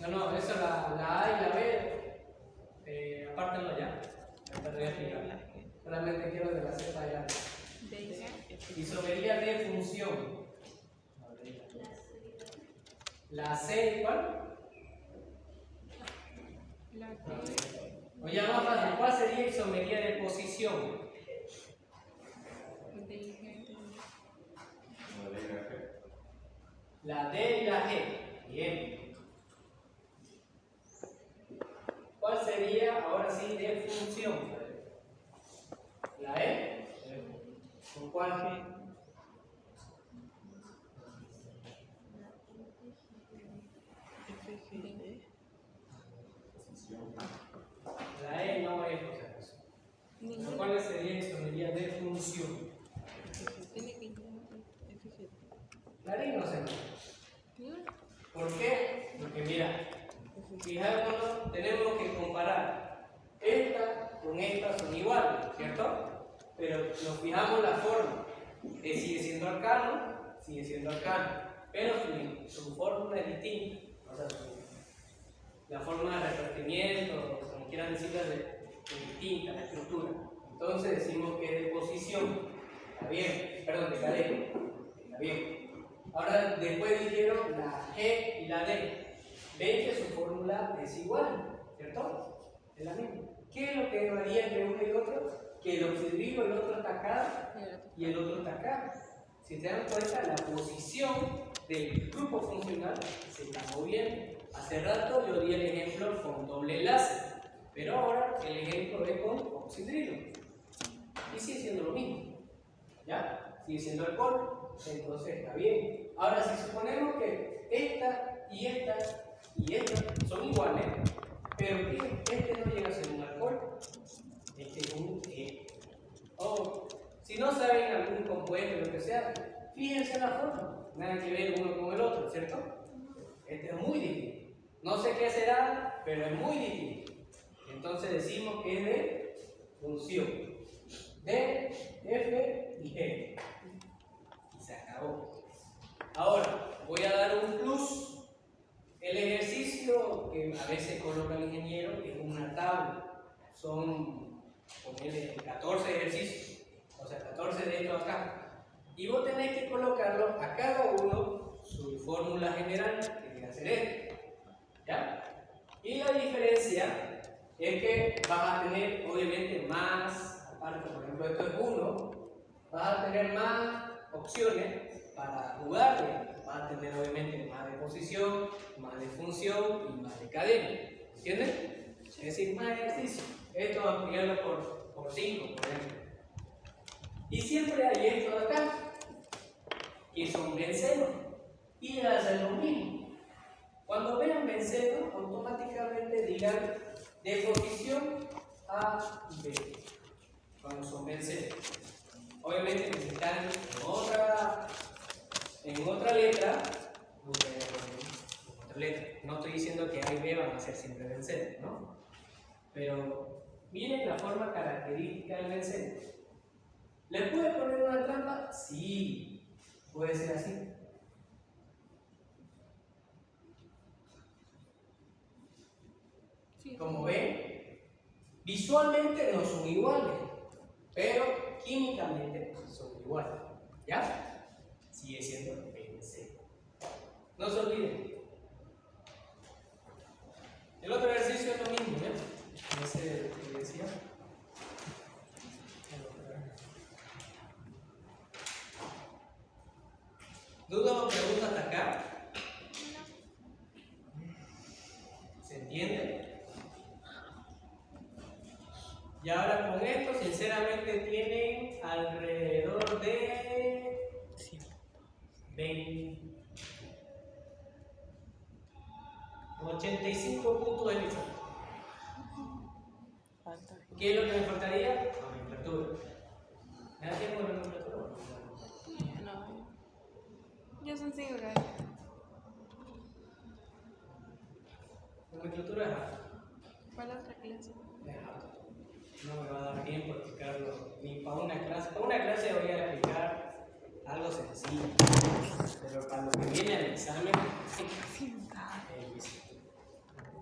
No, eso la A y la B, apártenlo ya. Ahorita te voy a explicar. Solamente quiero de la Z adelante. Isomería de función. La C, ¿cuál? Oye, más fácil, ¿cuál sería isomería de posición? La D y la G. Bien. ¿Cuál sería ahora sí de función? La E. ¿Con cuál G? La E no es, por si acaso. Lo cual sería exponería de función. Tiene que fíjate. La D no se nota. Mira. ¿Por qué? Porque mira, fijámonos, tenemos que comparar esta con esta, son iguales, ¿cierto? Pero nos fijamos la forma. Sigue siendo arcano, pero su fórmula es distinta. O sea, la forma de repartimiento, como quieran decirla, es distinta, la estructura. Entonces decimos que de posición, está bien, perdón, de cadena, está bien. Ahora después dijeron la G y la D. Ven que su fórmula es igual, ¿cierto? Es la misma. ¿Qué es lo que varía entre uno y el otro? Que el oxidribo, el otro está acá y el otro está acá. Si se dan cuenta, la posición del grupo funcional se está moviendo. Hace rato yo di el ejemplo con doble enlace, pero ahora el ejemplo es con oxidribo. Y sigue siendo lo mismo. ¿Ya? Sigue siendo alcohol, entonces está bien. Ahora, si suponemos que esta y esta son iguales, pero este no llega a ser un alcohol, este es un E. O si no saben algún compuesto o lo que sea, fíjense en la forma, nada que ver uno con el otro, ¿cierto? Este es muy distinto. No sé qué será, pero es muy distinto. Entonces decimos que es de función. D, F y G. Y se acabó. Ahora, voy a dar un plus. El ejercicio que a veces coloca el ingeniero es una tabla. Son, ponele, 14 ejercicios. O sea, 14 de esto acá. Y vos tenés que colocarlo a cada uno su fórmula general, que tiene que hacer esto. ¿Ya? Y la diferencia es que vas a tener, obviamente, más, aparte, por ejemplo, esto es 1, vas a tener más opciones para jugarle. Vas a tener, obviamente, más de posición, más de función y más de cadena. ¿Entienden? Es decir, más ejercicio. Esto va a ampliarlo por 5, por ejemplo. Y siempre hay esto de acá, que son bencenos. Y hacen lo mismo. Cuando vean benceno, automáticamente digan de posición A y B. Cuando son bencenos. Obviamente, que si están en otra letra, no estoy diciendo que A y B van a ser siempre bencenos, ¿no? Pero miren la forma característica del benceno. ¿Le puede poner una trampa? Sí, puede ser así. Como ven, visualmente no son iguales, pero químicamente son iguales. ¿Ya? Sigue siendo benceno. No se olviden. El otro ejercicio es lo mismo, ¿ya? Ese que decía. ¿Dudas o preguntas hasta acá? ¿Se entiende? Y ahora con esto, sinceramente, tienen alrededor de 85 puntos de vista. ¿Qué es lo que me faltaría? Nomenclatura. ¿Me da tiempo de nomenclatura? No. Yo son 5, ¿verdad? Nomenclatura es harto. ¿Cuál otra clase? Es harto. No me va a dar tiempo de explicarlo ni para una clase. Para una clase voy a explicar algo sencillo. Pero para lo que viene al examen, es difícil.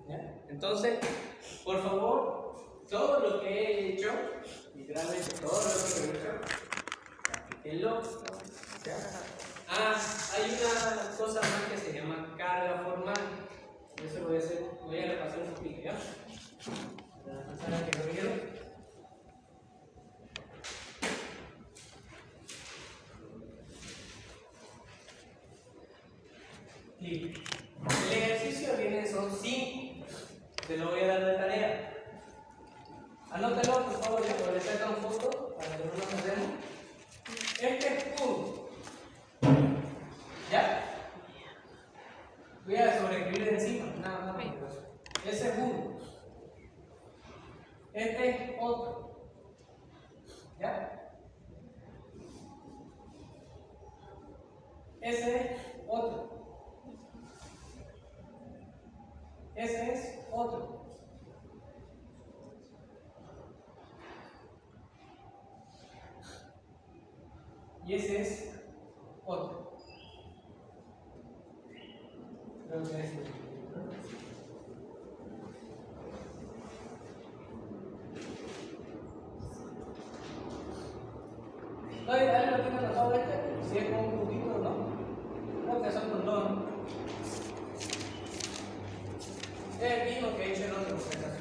¿Ya? Entonces, por favor, todo lo que he hecho, literalmente todo lo que he hecho, practíquenlo. ¿Ya? Hay una cosa más que se llama carga formal. Eso voy a repasar un poquito, ¿ya? Para pasar a que lo vieron. Y el ejercicio son 5. Te lo voy a dar de tarea. Anótalo, por favor, ya, le sacan foto para que no nos perdemos. Este es 1. ¿Ya? Voy a sobreescribir encima, nada más. Ese es 1. Este es otro. ¿Ya? Ese es otro. Ese es otro. Y ese es otro. Creo que es ¿alguien lo tiene anotado este? Si es con un puntito, ¿no? Creo que son con dos, ¿no? Es el mismo que he hecho en otro, por si acaso.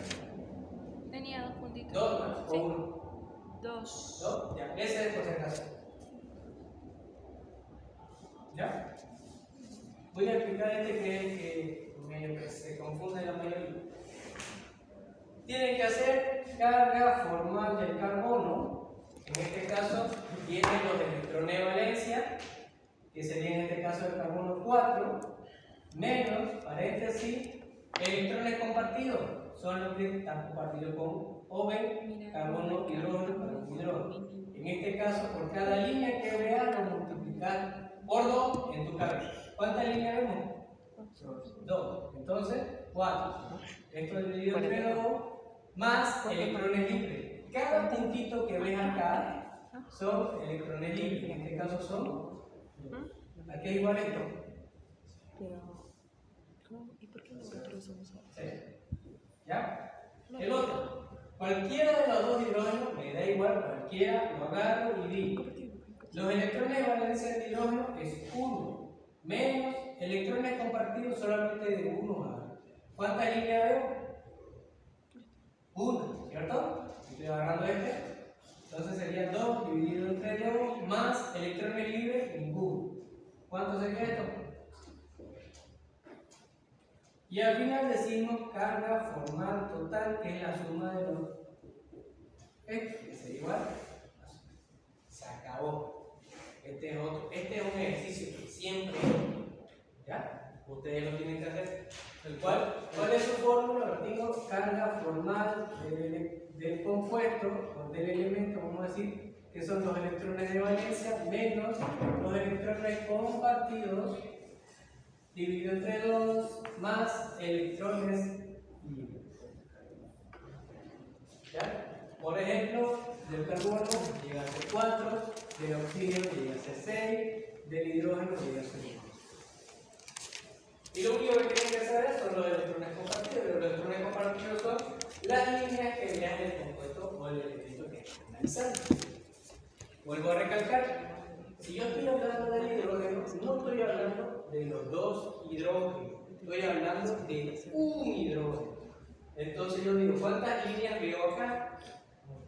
Tenía dos puntitos. ¿Dos más? ¿O Sí. uno? Dos. ¿Dos? Ya, ese es por si acaso. ¿Ya? Voy a explicar este que medio que se confunde la mayoría. Tienen que hacer carga formal del carbono. En este caso vienen los electrones de valencia, que sería en este caso el carbono 4, menos, paréntesis, electrones compartidos. Son los que están compartidos con OB, carbono, hidrógeno, hidrógeno. En este caso, por cada línea que veas, lo multiplicas por 2 en tu carga. ¿Cuántas líneas vemos? 2. Entonces, 4. Esto es dividido entre 2 más electrones libres. Cada puntito que ves acá son electrones libres. En este caso son. Aquí es igual esto. Pero, ¿cómo? ¿Y por qué nosotros somos ahora? ¿Sí? ¿Ya? El otro. Cualquiera de los dos hidrógenos, me da igual, cualquiera, lo agarro y digo. Los electrones de valencia del hidrógeno es 1, menos electrones compartidos solamente de 1 a. ¿Cuántas líneas veo? 1, ¿cierto? Estoy agarrando este. Entonces sería 2 dividido entre 2 más electrones libres, ninguno. ¿Cuánto sería esto? Y al final decimos carga formal total, que es la suma de los. Que sería igual. Se acabó. Este es otro. Este es un ejercicio que siempre. ¿Ya? Ustedes lo tienen que hacer. ¿Cuál es su fórmula? Lo tengo carga formal del compuesto o del elemento, vamos a decir, que son los electrones de valencia menos los electrones compartidos dividido entre 2 más electrones libres. ¿Ya? Por ejemplo, del carbono llega a ser 4, del oxígeno llega a ser 6, del hidrógeno llega a ser 1. Y lo único que tienen que hacer son los electrones compartidos. Los electrones compartidos son las líneas que vean el compuesto o el elemento que están analizando. Vuelvo a recalcar, si yo estoy hablando del hidrógeno, no estoy hablando de los dos hidrógenos, estoy hablando de un hidrógeno. Entonces yo digo, ¿cuántas líneas veo acá?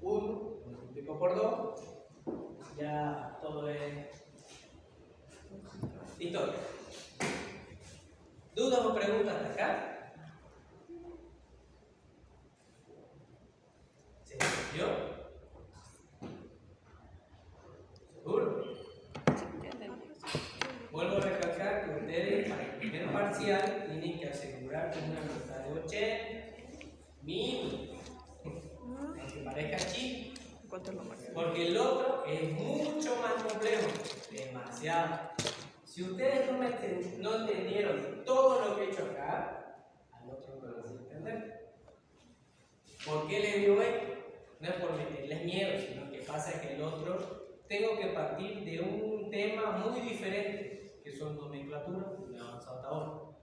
1, multiplico por 2, ya todo es historia. ¿Dudas o preguntas hasta acá? ¿Se entendió? ¿Seguro? Vuelvo a recalcar que ustedes para el primer parcial tienen que asegurar una nota de 80 mínimo, aunque parezca chico, ¿Cuánto es lo máximo? porque el otro es mucho más complejo, demasiado. Si ustedes no entendieron todo lo que he hecho acá, al otro no lo van a entender. ¿Por qué les digo esto? No es por meterles miedo, sino que pasa que el otro tengo que partir de un tema muy diferente, que son nomenclatura, y avanzado hasta ahora.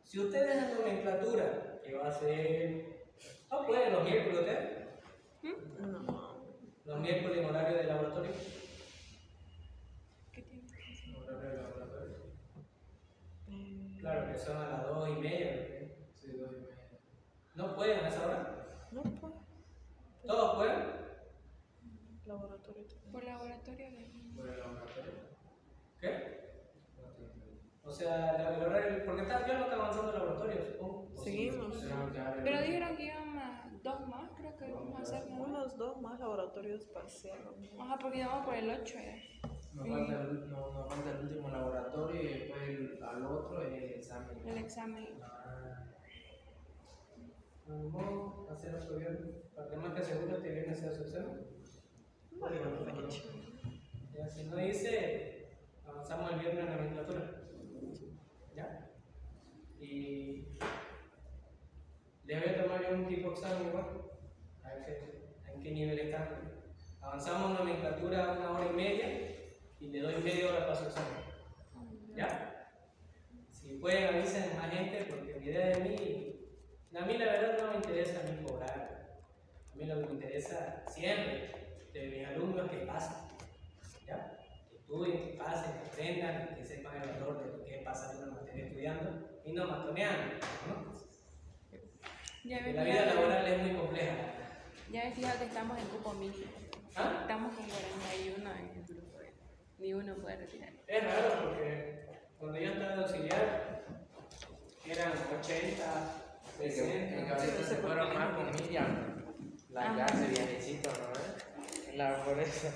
Si ustedes en nomenclatura, que va a ser. ¿No pueden los miércoles ustedes? No. ¿Los miércoles en horario de laboratorio? ¿Qué tiene? Horario de laboratorio. Claro que son a las 2:30. ¿Ok? Sí, 2:30. ¿No pueden a esa hora? No, pues. ¿Todos pueden? Laboratorio también. Por laboratorio de. ¿Por el laboratorio? ¿Qué? No te entendí. O sea, el horario, porque ya no está avanzando el laboratorio, supongo. ¿O sí? Seguimos. Tenemos que dar el- Pero dijeron que iban a 2 más, creo que vamos a hacer, ¿no? Unos 2 más laboratorios parciales. Ajá, porque ya vamos por el 8 ya. Nos falta el último laboratorio y después al otro es el examen. El examen. Ah, Vamos a hacer otro viernes. Para temas que seguro este viernes sea su examen. Ya, si no dice, avanzamos el viernes en la nomenclatura. ¿Ya? Y les voy a tomar yo un tipo de examen igual. A ver en qué nivel están. Avanzamos nomenclatura 1 hora y media y le doy media hora para su examen. ¿Ya? Si pueden avisen a gente porque la idea de mí, a mí la verdad no me interesa a mí cobrar. A mí lo que me interesa siempre de mis alumnos es que pasen. ¿Ya? Que estudien, que pasen, que aprendan, que sepan el valor de lo que es pasar una materia estudiando y no matoneando, ¿no? Ya Que me la vida fijado- laboral es muy compleja. Ya me he fijado que estamos en cupo mínimo. ¿Ah? Estamos con 41 en el grupo. Ni uno puede retirar. Es raro porque cuando yo estaba de auxiliar eran 80, Y que 60. ahorita se fueron más con Miriam. La Ajá. ya ese viajecito, ¿no? La por eso.